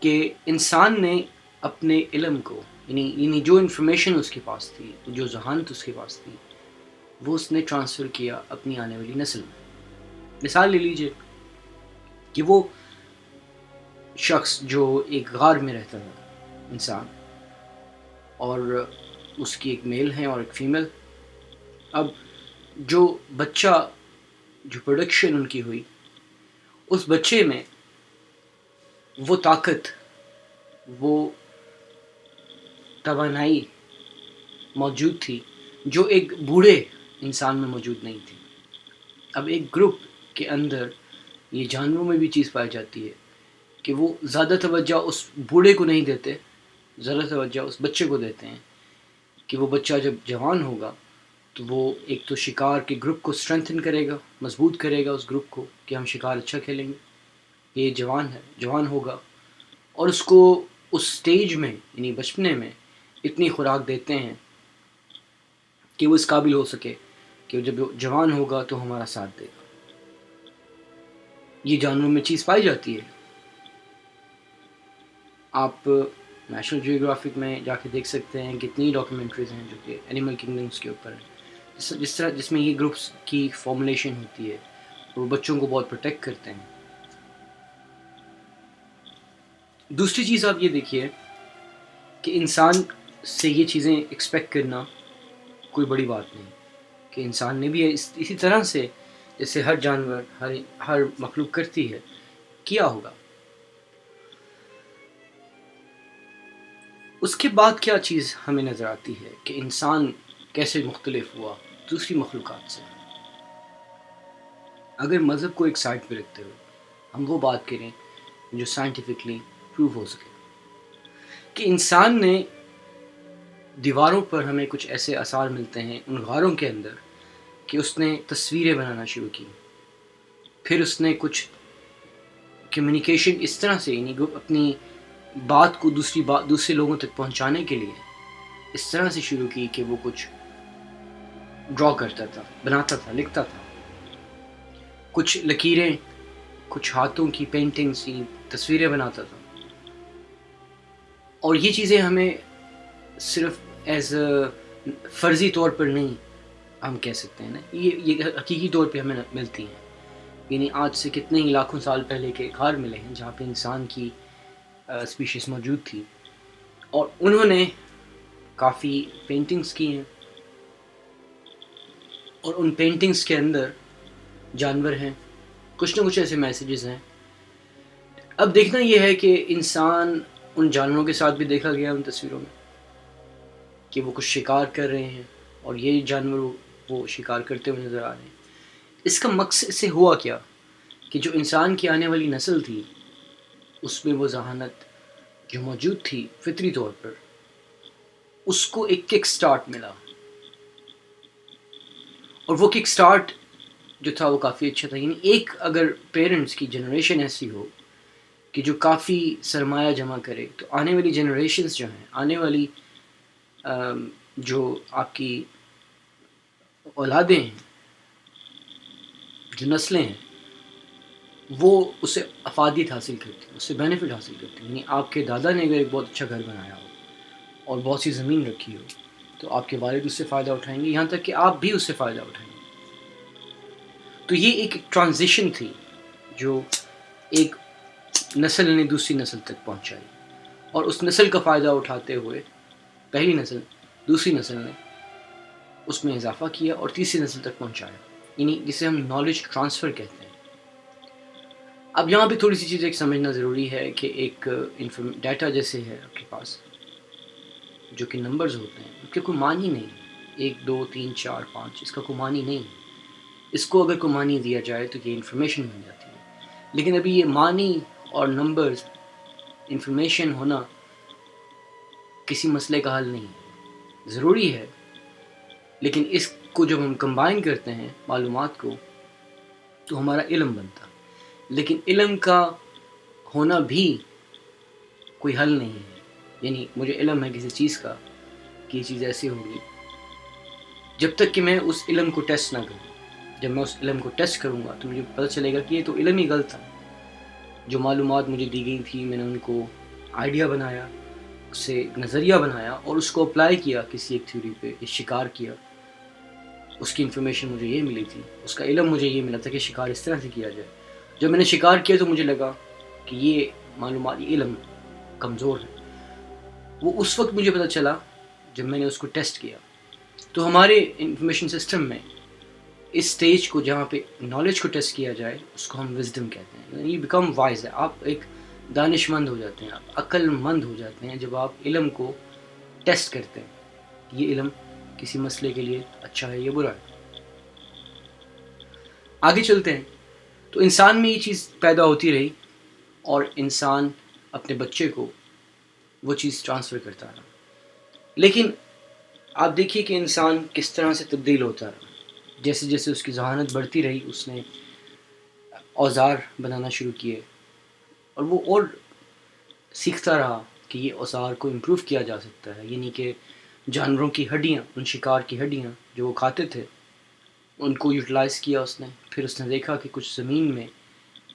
کہ انسان نے اپنے علم کو، یعنی جو انفارمیشن اس کے پاس تھی، جو ذہانت اس کے پاس تھی، وہ اس نے ٹرانسفر کیا اپنی آنے والی نسل میں۔ مثال لے لیجئے کہ وہ شخص جو ایک غار میں رہتا تھا، انسان، اور اس کی ایک میل ہے اور ایک فیمیل۔ اب جو بچہ، جو پروڈکشن ان کی ہوئی، اس بچے میں وہ طاقت، وہ توانائی موجود تھی جو ایک بوڑھے انسان میں موجود نہیں تھی۔ اب ایک گروپ کے اندر یہ جانوروں میں بھی چیز پائی جاتی ہے کہ وہ زیادہ توجہ اس بوڑھے کو نہیں دیتے، زیادہ توجہ اس بچے کو دیتے ہیں، کہ وہ بچہ جب جوان ہوگا تو وہ ایک تو شکار کے گروپ کو اسٹرینتھن کرے گا، مضبوط کرے گا اس گروپ کو کہ ہم شکار اچھا کھیلیں گے۔ یہ جوان ہوگا، اور اس کو اس سٹیج میں، یعنی بچپنے میں اتنی خوراک دیتے ہیں کہ وہ اس قابل ہو سکے کہ جب جوان ہوگا تو ہمارا ساتھ دے گا۔ یہ جانوروں میں چیز پائی جاتی ہے۔ آپ نیشنل جیوگرافک میں جا کے دیکھ سکتے ہیں، کتنی ڈاکیومنٹریز ہیں جو کہ اینیمل کنگڈمس کے اوپر ہیں، جس میں یہ گروپس کی فارمولیشن ہوتی ہے، وہ بچوں کو بہت پروٹیکٹ کرتے ہیں۔ دوسری چیز آپ یہ دیکھیے کہ انسان سے یہ چیزیں ایکسپیکٹ کرنا کوئی بڑی بات نہیں، کہ انسان نے بھی اسی طرح سے جیسے ہر جانور ہر مخلوق کرتی ہے کیا ہوگا. اس کے بعد کیا چیز ہمیں نظر آتی ہے کہ انسان کیسے مختلف ہوا دوسری مخلوقات سے. اگر مذہب کو ایک سائڈ پہ رکھتے ہوئے ہم وہ بات کریں جو سائنٹیفکلی پروو ہو سکے کہ انسان نے دیواروں پر ہمیں کچھ ایسے آثار ملتے ہیں ان غاروں کے اندر کہ اس نے تصویریں بنانا شروع کی. پھر اس نے کچھ کمیونیکیشن اس طرح سے یعنی اپنی بات کو دوسرے لوگوں تک پہنچانے کے لیے اس طرح سے شروع کی کہ وہ کچھ ڈرا کرتا تھا، بناتا تھا، لکھتا تھا. کچھ لکیریں، کچھ ہاتھوں کی پینٹنگز، تصویریں بناتا تھا. اور یہ چیزیں ہمیں صرف ایز اے فرضی طور پر نہیں ہم کہہ سکتے ہیں نا، یہ حقیقی طور پہ ہمیں ملتی ہیں. یعنی آج سے کتنے ہی لاکھوں سال پہلے کے غار ملے ہیں جہاں پہ انسان کی اسپیشیز موجود تھی اور انہوں نے کافی پینٹنگز کی ہیں اور ان پینٹنگز کے اندر جانور ہیں، کچھ نہ کچھ ایسے میسیجز ہیں. اب دیکھنا یہ ہے کہ انسان ان جانوروں کے ساتھ بھی دیکھا گیا ان تصویروں میں کہ وہ کچھ شکار کر رہے ہیں اور یہ جانور وہ شکار کرتے ہوئے نظر آ رہے ہیں. اس کا مقصد سے ہوا کیا کہ جو انسان کی آنے والی نسل تھی اس میں وہ ذہانت جو موجود تھی فطری طور پر اس کو ایک کک سٹارٹ ملا. اور وہ کک سٹارٹ جو تھا وہ کافی اچھا تھا. یعنی ایک اگر پیرنٹس کی جنریشن ایسی ہو کہ جو کافی سرمایہ جمع کرے تو آنے والی جنریشنز جو ہیں، آنے والی جو آپ کی اولادیں ہیں، جو نسلیں ہیں، وہ اسے افادیت حاصل کرتی ہیں، اس سے بینیفٹ حاصل کرتی ہیں. یعنی آپ کے دادا نے اگر ایک بہت اچھا گھر بنایا ہو اور بہت سی زمین رکھی ہو تو آپ کے والد اس سے فائدہ اٹھائیں گے، یہاں تک کہ آپ بھی اس سے فائدہ اٹھائیں گے. تو یہ ایک ٹرانزیشن تھی جو ایک نسل نے دوسری نسل تک پہنچائی اور اس نسل کا فائدہ اٹھاتے ہوئے پہلی نسل دوسری نسل نے اس میں اضافہ کیا اور تیسری نسل تک پہنچایا. یعنی جسے ہم نالج ٹرانسفر کہتے ہیں. اب یہاں پہ تھوڑی سی چیز ایک سمجھنا ضروری ہے کہ ایک ڈیٹا جیسے ہے آپ کے پاس جو کہ نمبرز ہوتے ہیں اس کے کوئی معنی نہیں. 1 2 3 4 5 اس کا کوئی معنی نہیں. اس کو اگر کوئی معنی دیا جائے تو یہ انفارمیشن بن جاتی ہے. لیکن ابھی یہ معنی اور نمبرز انفارمیشن ہونا کسی مسئلے کا حل نہیں ہے. ضروری ہے لیکن اس کو جب ہم کمبائن کرتے ہیں معلومات کو تو ہمارا علم بنتا. لیکن علم کا ہونا بھی کوئی حل نہیں ہے. یعنی مجھے علم ہے کسی چیز کا کہ یہ چیز ایسی ہوگی، جب تک کہ میں اس علم کو ٹیسٹ نہ کروں. جب میں اس علم کو ٹیسٹ کروں گا تو مجھے پتہ چلے گا کہ یہ تو علم ہی غلط تھا. جو معلومات مجھے دی گئی تھی میں نے ان کو آئیڈیا بنایا، اس سے ایک نظریہ بنایا اور اس کو اپلائی کیا کسی ایک تھیوری پہ، شکار کیا. اس کی انفارمیشن مجھے یہ ملی تھی، اس کا علم مجھے یہ ملا تھا کہ شکار اس طرح سے کیا جائے. جب میں نے شکار کیا تو مجھے لگا کہ یہ معلومات یہ علم کمزور ہے. وہ اس وقت مجھے پتہ چلا جب میں نے اس کو ٹیسٹ کیا. تو ہمارے انفارمیشن سسٹم میں اس سٹیج کو جہاں پہ نالج کو ٹیسٹ کیا جائے اس کو ہم وزڈم کہتے ہیں. یعنی بیکم وائز ہے، آپ ایک دانش مند ہو جاتے ہیں، آپ عقل مند ہو جاتے ہیں جب آپ علم کو ٹیسٹ کرتے ہیں یہ علم کسی مسئلے کے لیے اچھا ہے یا برا ہے. آگے چلتے ہیں. تو انسان میں یہ چیز پیدا ہوتی رہی اور انسان اپنے بچے کو وہ چیز ٹرانسفر کرتا رہا. لیکن آپ دیکھیے کہ انسان کس طرح سے تبدیل ہوتا رہا. جیسے جیسے اس کی ذہانت بڑھتی رہی اس نے اوزار بنانا شروع کیے اور وہ اور سیکھتا رہا کہ یہ اوزار کو امپروو کیا جا سکتا ہے. یعنی کہ جانوروں کی ہڈیاں، ان شکار کی ہڈیاں جو وہ کھاتے تھے ان کو یوٹیلائز کیا اس نے. پھر اس نے دیکھا کہ کچھ زمین میں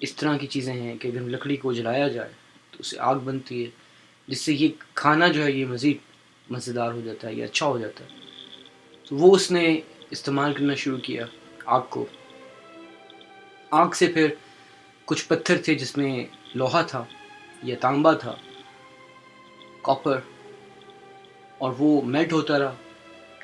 اس طرح کی چیزیں ہیں کہ اگر لکڑی کو جلایا جائے تو اس سے آگ بنتی ہے جس سے یہ کھانا جو ہے یہ مزید مزیدار ہو جاتا ہے، یہ اچھا ہو جاتا ہے. تو وہ اس نے استعمال کرنا شروع کیا آگ کو. آگ سے پھر کچھ پتھر تھے جس میں لوہا تھا یا تانبا تھا، کاپر، اور وہ میلٹ ہوتا رہا.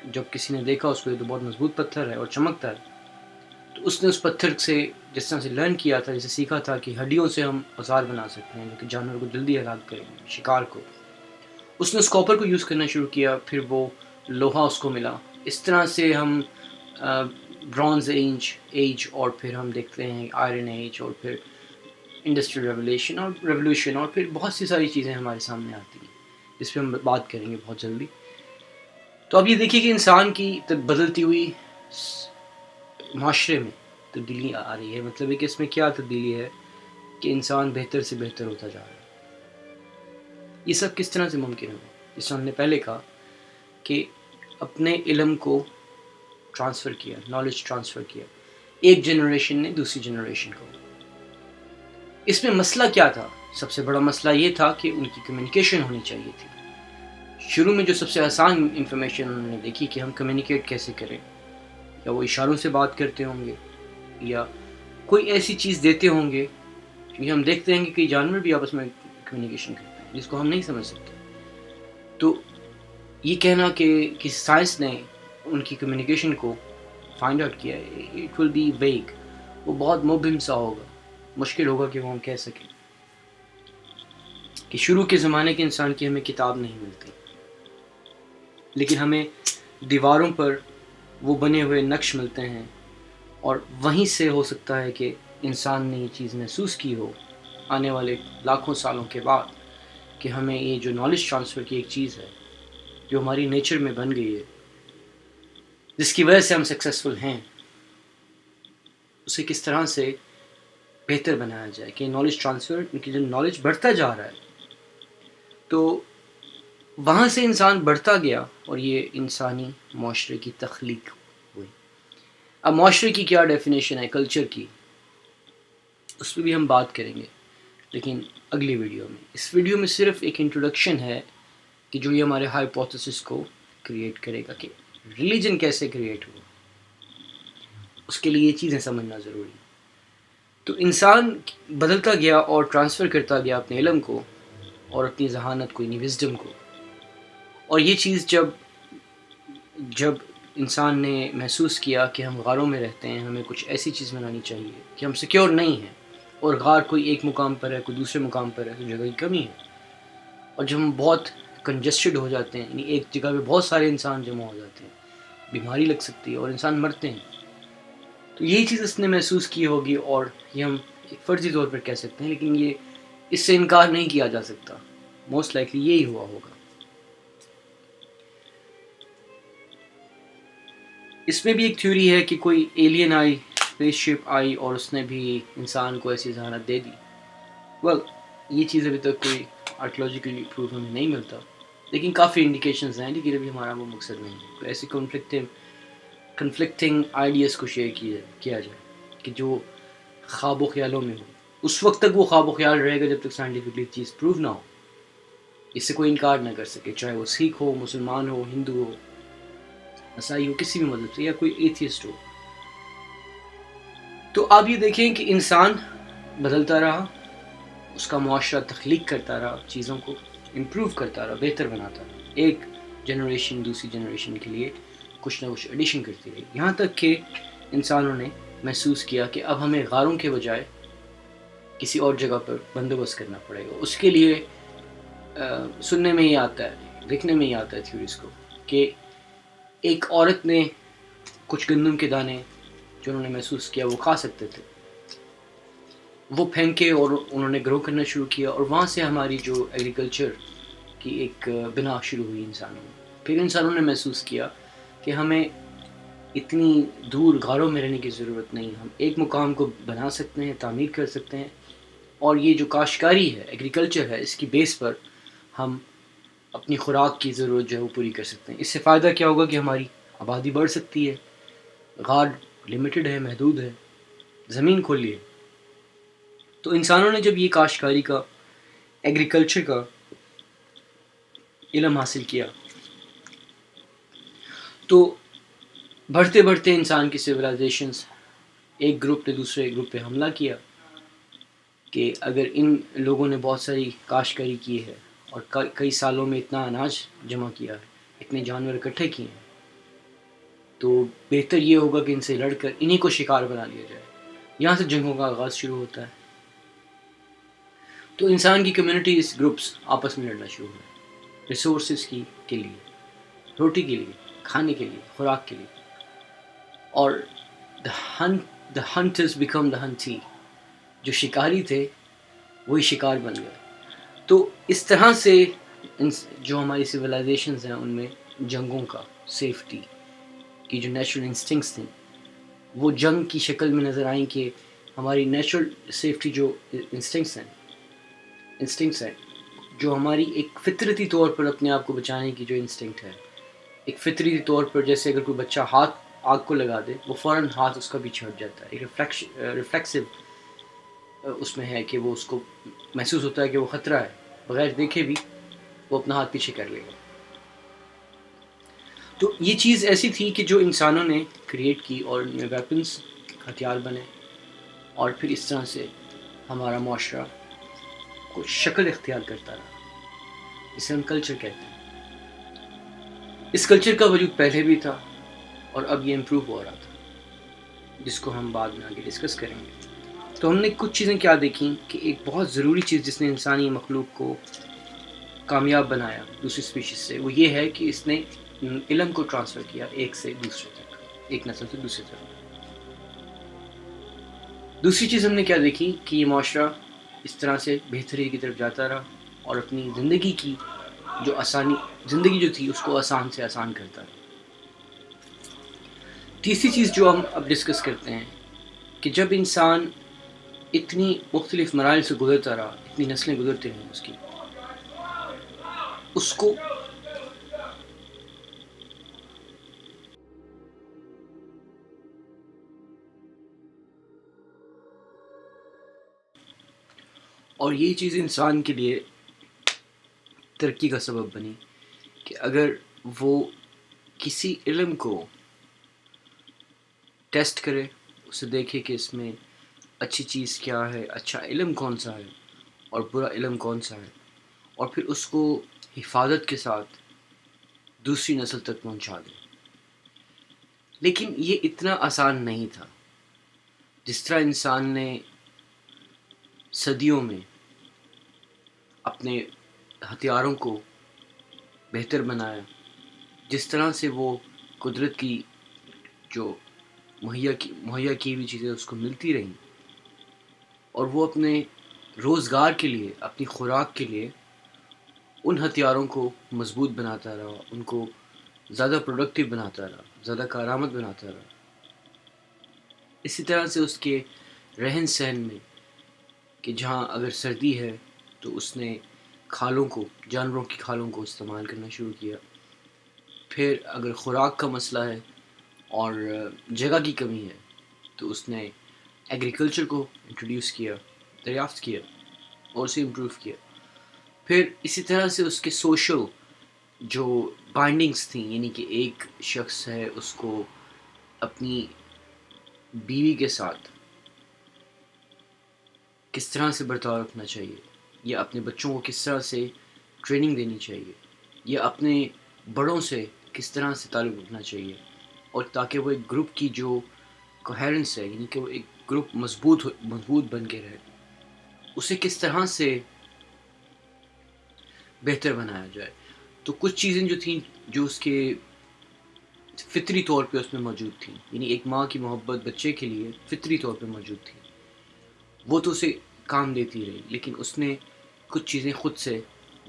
جب کسی نے دیکھا اس کو یہ تو بہت مضبوط پتھر ہے اور چمکتا ہے، تو اس نے اس پتھر سے جس طرح سے لرن کیا تھا، جسے سیکھا تھا کہ ہڈیوں سے ہم اوزار بنا سکتے ہیں جو کہ جانور کو جلدی ہلاک کریں گے، شکار کو، اس نے اس کاپر کو یوز کرنا شروع کیا، پھر وہ لوہا اس کو ملا. اس طرح سے ہم برونز ایج اور پھر ہم دیکھتے ہیں آئرن ایج اور پھر انڈسٹریل ریولیوشن اور پھر بہت سی ساری چیزیں ہمارے سامنے آتی ہیں جس پہ ہم بات کریں گے بہت جلدی. تو اب یہ دیکھیے کہ انسان کی بدلتی ہوئی معاشرے میں تبدیلی آ رہی ہے. مطلب ہے کہ اس میں کیا تبدیلی ہے کہ انسان بہتر سے بہتر ہوتا جا رہا ہے. یہ سب کس طرح سے ممکن ہو؟ جس ہم نے پہلے کہا کہ اپنے علم کو ٹرانسفر کیا، نالج ٹرانسفر کیا ایک جنریشن نے دوسری جنریشن کو. اس میں مسئلہ کیا تھا؟ سب سے بڑا مسئلہ یہ تھا کہ ان کی کمیونیکیشن ہونی چاہیے تھی. شروع میں جو سب سے آسان انفارمیشن انہوں نے دیکھی کہ ہم کمیونیکیٹ کیسے کریں، یا وہ اشاروں سے بات کرتے ہوں گے یا کوئی ایسی چیز دیتے ہوں گے، کیونکہ ہم دیکھتے ہیں کہ کئی جانور بھی آپس میں کمیونیکیشن کرتے ہیں جس کو ہم نہیں سمجھ سکتے. تو یہ کہنا کہ سائنس نے ان کی کمیونیکیشن کو فائنڈ آؤٹ کیا، اٹ ول بی ویگ، وہ بہت مبہم سا ہوگا، مشکل ہوگا کہ وہ ہم کہہ سکیں کہ شروع کے زمانے کے انسان کی ہمیں کتاب نہیں ملتی، لیکن ہمیں دیواروں پر وہ بنے ہوئے نقش ملتے ہیں، اور وہیں سے ہو سکتا ہے کہ انسان نے یہ چیز محسوس کی ہو آنے والے لاکھوں سالوں کے بعد کہ ہمیں یہ جو نالج ٹرانسفر کی ایک چیز ہے جو ہماری نیچر میں بن گئی ہے، جس کی وجہ سے ہم سکسیسفل ہیں، اسے کس طرح سے بہتر بنایا جائے کہ نالج ٹرانسفر، کیونکہ جو نالج بڑھتا جا رہا ہے تو وہاں سے انسان بڑھتا گیا اور یہ انسانی معاشرے کی تخلیق ہوئی. اب معاشرے کی کیا ڈیفینیشن ہے کلچر کی، اس پہ بھی ہم بات کریں گے لیکن اگلی ویڈیو میں. اس ویڈیو میں صرف ایک انٹروڈکشن ہے کہ جو یہ ہمارے ہائپوتھیسس کو کریٹ کرے گا کہ ریلیجن کیسے کریٹ ہوا، اس کے لیے یہ چیزیں سمجھنا ضروری. تو انسان بدلتا گیا اور ٹرانسفر کرتا گیا اپنے علم کو اور اپنی ذہانت کو، یعنی وزڈم کو. اور یہ چیز جب انسان نے محسوس کیا کہ ہم غاروں میں رہتے ہیں، ہمیں کچھ ایسی چیز بنانی چاہیے کہ ہم سیکیور نہیں ہیں، اور غار کوئی ایک مقام پر ہے، کوئی دوسرے مقام پر ہے، تو جگہ کی کمی ہے. اور جب ہم بہت کنجسٹڈ ہو جاتے ہیں، یعنی ایک جگہ پہ بہت سارے انسان جمع ہو جاتے ہیں، بیماری لگ سکتی ہے اور انسان مرتے ہیں. تو یہی چیز اس نے محسوس کی ہوگی، اور یہ ہم ایک فرضی طور پر کہہ سکتے ہیں، لیکن یہ اس سے انکار نہیں کیا جا سکتا، موسٹ لائکلی یہی ہوا ہوگا. اس میں بھی ایک تھیوری ہے کہ کوئی ایلین آئی، اسپیس شپ آئی اور اس نے بھی انسان کو ایسی ذہانت دے دی. یہ چیز ابھی تک کوئی آرکیولوجیکلی پروف ہمیں نہیں ملتا، لیکن کافی انڈیکیشنز ہیں، لیکن ابھی ہمارا وہ مقصد نہیں ہے. ایسی کنفلکٹنگ آئیڈیاز کو شیئر کیا جائے کہ جو خواب و خیالوں میں ہو. اس وقت تک وہ خواب و خیال رہے گا جب تک سائنٹیفکلی چیز پروف نہ ہو، اس سے کوئی انکار نہ کر سکے، چاہے وہ سکھ ہو، مسلمان ہو، ہندو ہو، عیسائی ہو، کسی بھی مذہب سے، یا کوئی ایتھیسٹ ہو. تو آپ یہ دیکھیں کہ انسان بدلتا رہا، اس کا معاشرہ تخلیق کرتا رہا، چیزوں کو امپروو کرتا رہا، بہتر بناتا رہا، ایک جنریشن دوسری جنریشن کے لیے کچھ نہ کچھ ایڈیشن کرتی رہی، یہاں تک کہ انسانوں نے محسوس کیا کہ اب ہمیں غاروں کے بجائے کسی اور جگہ پر بندوبست کرنا پڑے گا. اس کے لیے سننے میں ہی آتا ہے، دیکھنے میں ہی آتا ہے تھیوریز کو، کہ ایک عورت نے کچھ گندم کے دانے جو انہوں نے محسوس کیا وہ کھا سکتے تھے، وہ پھینکے اور انہوں نے گرو کرنا شروع کیا، اور وہاں سے ہماری جو ایگریکلچر کی ایک بنا شروع ہوئی انسانوں میں. پھر انسانوں نے محسوس کیا کہ ہمیں اتنی دور غاروں میں رہنے کی ضرورت نہیں، ہم ایک مقام کو بنا سکتے ہیں، تعمیر کر سکتے ہیں، اور یہ جو کاشتکاری ہے، ایگریکلچر ہے، اس کی بیس پر ہم اپنی خوراک کی ضرورت جو ہے وہ پوری کر سکتے ہیں. اس سے فائدہ کیا ہوگا کہ ہماری آبادی بڑھ سکتی ہے، غار لمیٹڈ ہے، محدود ہے، زمین کھلی ہے. تو انسانوں نے جب یہ کاشتکاری کا، ایگریکلچر کا علم حاصل کیا، تو بڑھتے بڑھتے انسان کی سویلائزیشنز، ایک گروپ نے دوسرے گروپ پہ حملہ کیا کہ اگر ان لوگوں نے بہت ساری کاشتکاری کی ہے اور کئی سالوں میں اتنا اناج جمع کیا ہے، اتنے جانور اکٹھے کیے ہیں، تو بہتر یہ ہوگا کہ ان سے لڑ کر انہیں کو شکار بنا لیا جائے. یہاں سے جنگوں کا آغاز شروع ہوتا ہے. تو انسان کی کمیونٹیز گروپس آپس میں لڑنا شروع ہوئے ریسورسز کے لیے, روٹی کے لیے, کھانے کے لیے, خوراک کے لیے. اور the hunters become the huntee. جو شکاری تھے وہی شکار بن گئے. تو اس طرح سے جو ہماری سویلائزیشنز ہیں ان میں جنگوں کا, سیفٹی کی جو نیچرل انسٹنکٹس تھیں وہ جنگ کی شکل میں نظر آئیں کہ ہماری نیچرل سیفٹی جو انسٹنکٹس ہیں جو ہماری ایک فطرتی طور پر اپنے آپ کو بچانے کی جو انسٹنکٹ ہے, ایک فطری طور پر جیسے اگر کوئی بچہ ہاتھ آگ کو لگا دے وہ فوراً ہاتھ اس کا پیچھے ہٹ جاتا ہے. ایک ریفلیکسو اس میں ہے کہ وہ اس کو محسوس ہوتا ہے کہ وہ خطرہ ہے, بغیر دیکھے بھی وہ اپنا ہاتھ پیچھے کر لے گا. تو یہ چیز ایسی تھی کہ جو انسانوں نے کریٹ کی اور ان میں ویپنز ہتھیار بنے, اور پھر اس طرح سے ہمارا معاشرہ کو شکل اختیار کرتا رہا. اسے ہم کلچر کہتے ہیں. اس کلچر کا وجود پہلے بھی تھا اور اب یہ امپروو ہو رہا تھا, جس کو ہم بعد میں آگے ڈسکس کریں گے. تو ہم نے کچھ چیزیں کیا دیکھیں کہ ایک بہت ضروری چیز جس نے انسانی مخلوق کو کامیاب بنایا دوسری اسپیشیز سے, وہ یہ ہے کہ اس نے علم کو ٹرانسفر کیا ایک سے دوسرے تک, ایک نسل سے دوسرے تک. دوسری چیز ہم نے کیا دیکھی کہ یہ معاشرہ اس طرح سے بہتری کی طرف جاتا رہا اور اپنی زندگی کی زندگی جو تھی اس کو آسان سے آسان کرتا رہا. تیسری چیز جو ہم اب ڈسکس کرتے ہیں کہ جب انسان اتنی مختلف مراحل سے گزرتا رہا, اتنی نسلیں گزرتے ہیں اس کو اور یہ چیز انسان کے لیے ترقی کا سبب بنی کہ اگر وہ کسی علم کو ٹیسٹ کرے, اسے دیکھے کہ اس میں اچھی چیز کیا ہے, اچھا علم کون سا ہے اور برا علم کون سا ہے, اور پھر اس کو حفاظت کے ساتھ دوسری نسل تک پہنچا دے. لیکن یہ اتنا آسان نہیں تھا. جس طرح انسان نے صدیوں میں اپنے ہتھیاروں کو بہتر بنایا, جس طرح سے وہ قدرت کی جو مہیا کی ہوئی چیزیں اس کو ملتی رہیں, اور وہ اپنے روزگار کے لیے, اپنی خوراک کے لیے ان ہتھیاروں کو مضبوط بناتا رہا, ان کو زیادہ پروڈکٹیو بناتا رہا, زیادہ کارآمد بناتا رہا. اسی طرح سے اس کے رہن سہن میں کہ جہاں اگر سردی ہے تو اس نے کھالوں کو, جانوروں کی کھالوں کو استعمال کرنا شروع کیا. پھر اگر خوراک کا مسئلہ ہے اور جگہ کی کمی ہے تو اس نے ایگریکلچر کو انٹروڈیوس کیا, دریافت کیا اور اسے امپروو کیا. پھر اسی طرح سے اس کے سوشل جو بائنڈنگز تھیں, یعنی کہ ایک شخص ہے اس کو اپنی بیوی کے ساتھ کس طرح سے برتاؤ رکھنا چاہیے, یا اپنے بچوں کو کس طرح سے ٹریننگ دینی چاہیے, یا اپنے بڑوں سے کس طرح سے تعلق رکھنا چاہیے, اور تاکہ وہ ایک گروپ کی جو کوہیرنس ہے, یعنی کہ وہ ایک گروپ مضبوط بن کے رہے, اسے کس طرح سے بہتر بنایا جائے. تو کچھ چیزیں جو تھیں جو اس کے فطری طور پہ اس میں موجود تھیں, یعنی ایک ماں کی محبت بچے کے لیے فطری طور پہ موجود تھی, وہ تو اسے کام دیتی رہی, لیکن اس نے کچھ چیزیں خود سے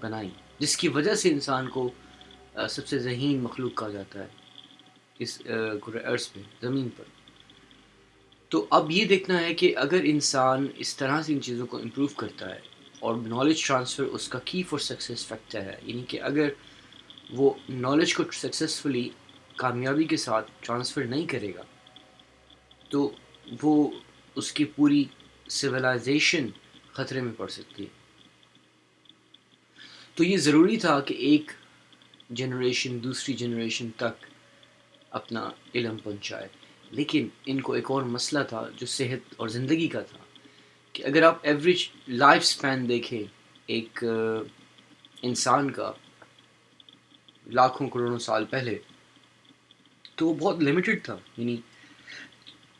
بنائیں جس کی وجہ سے انسان کو سب سے ذہین مخلوق کہا جاتا ہے اس کرۂ ارض پہ, زمین پر. تو اب یہ دیکھنا ہے کہ اگر انسان اس طرح سے ان چیزوں کو امپروو کرتا ہے, اور نالج ٹرانسفر اس کا کی فار سکسیس فیکٹر ہے, یعنی کہ اگر وہ نالج کو سکسیسفلی کامیابی کے ساتھ ٹرانسفر نہیں کرے گا تو وہ اس کی پوری سویلائزیشن خطرے میں پڑ سکتی ہے. تو یہ ضروری تھا کہ ایک جنریشن دوسری جنریشن تک اپنا علم پہنچائے. لیکن ان کو ایک اور مسئلہ تھا جو صحت اور زندگی کا تھا, کہ اگر آپ ایوریج لائف سپین دیکھیں ایک انسان کا لاکھوں کروڑوں سال پہلے, تو وہ بہت لمیٹڈ تھا، یعنی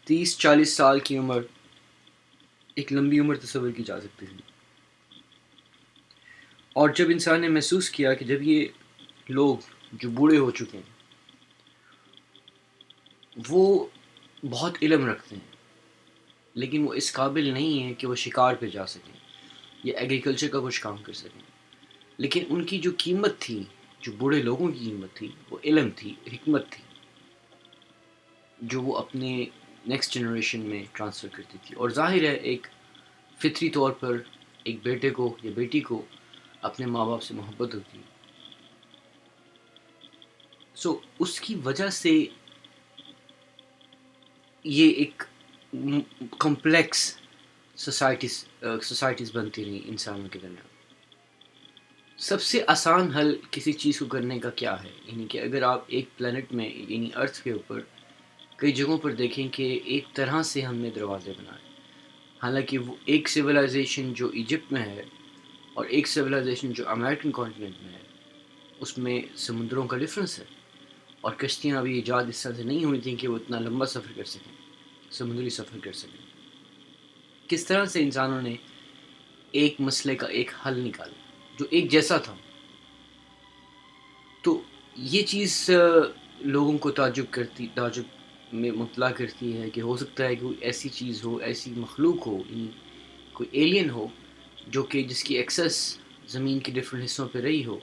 30-40 سال کی عمر ایک لمبی عمر تصور کی جا سکتی تھی. اور جب انسان نے محسوس کیا کہ جب یہ لوگ جو بوڑھے ہو چکے ہیں وہ بہت علم رکھتے ہیں لیکن وہ اس قابل نہیں ہیں کہ وہ شکار پہ جا سکیں یا ایگریکلچر کا کچھ کام کر سکیں، لیکن ان کی جو قیمت تھی، جو بوڑھے لوگوں کی قیمت تھی، وہ علم تھی، حکمت تھی، جو وہ اپنے نیکسٹ جنریشن میں ٹرانسفر کرتی تھی. اور ظاہر ہے ایک فطری طور پر ایک بیٹے کو یا بیٹی کو اپنے ماں باپ سے محبت ہوتی ہے. سو اس کی وجہ سے یہ ایک کمپلیکس سوسائٹیز بنتی رہی انسانوں کے درمیان. سب سے آسان حل کسی چیز کو کرنے کا کیا ہے، یعنی کہ اگر آپ ایک پلانٹ میں یعنی ارتھ کے اوپر کئی جگہوں پر دیکھیں کہ ایک طرح سے ہم نے دروازے بنائے، حالانکہ وہ ایک سویلائزیشن جو ایجپٹ میں ہے اور ایک سویلائزیشن جو امریکن کانٹیننٹ میں ہے اس میں سمندروں کا ڈفرینس ہے، اور کشتیاں ابھی ایجاد اس طرح سے نہیں ہوئی تھیں کہ وہ اتنا لمبا سفر کر سکیں، سمندری سفر کر سکیں. کس طرح سے انسانوں نے ایک مسئلے کا ایک حل نکالا جو ایک جیسا تھا. تو یہ چیز لوگوں کو تعجب میں مبتلا کرتی ہے کہ ہو سکتا ہے کہ کوئی ایسی چیز ہو، ایسی مخلوق ہو، یعنی کوئی ایلین ہو جو کہ جس کی ایکسیس زمین کے ڈفرینٹ حصوں پہ رہی ہو،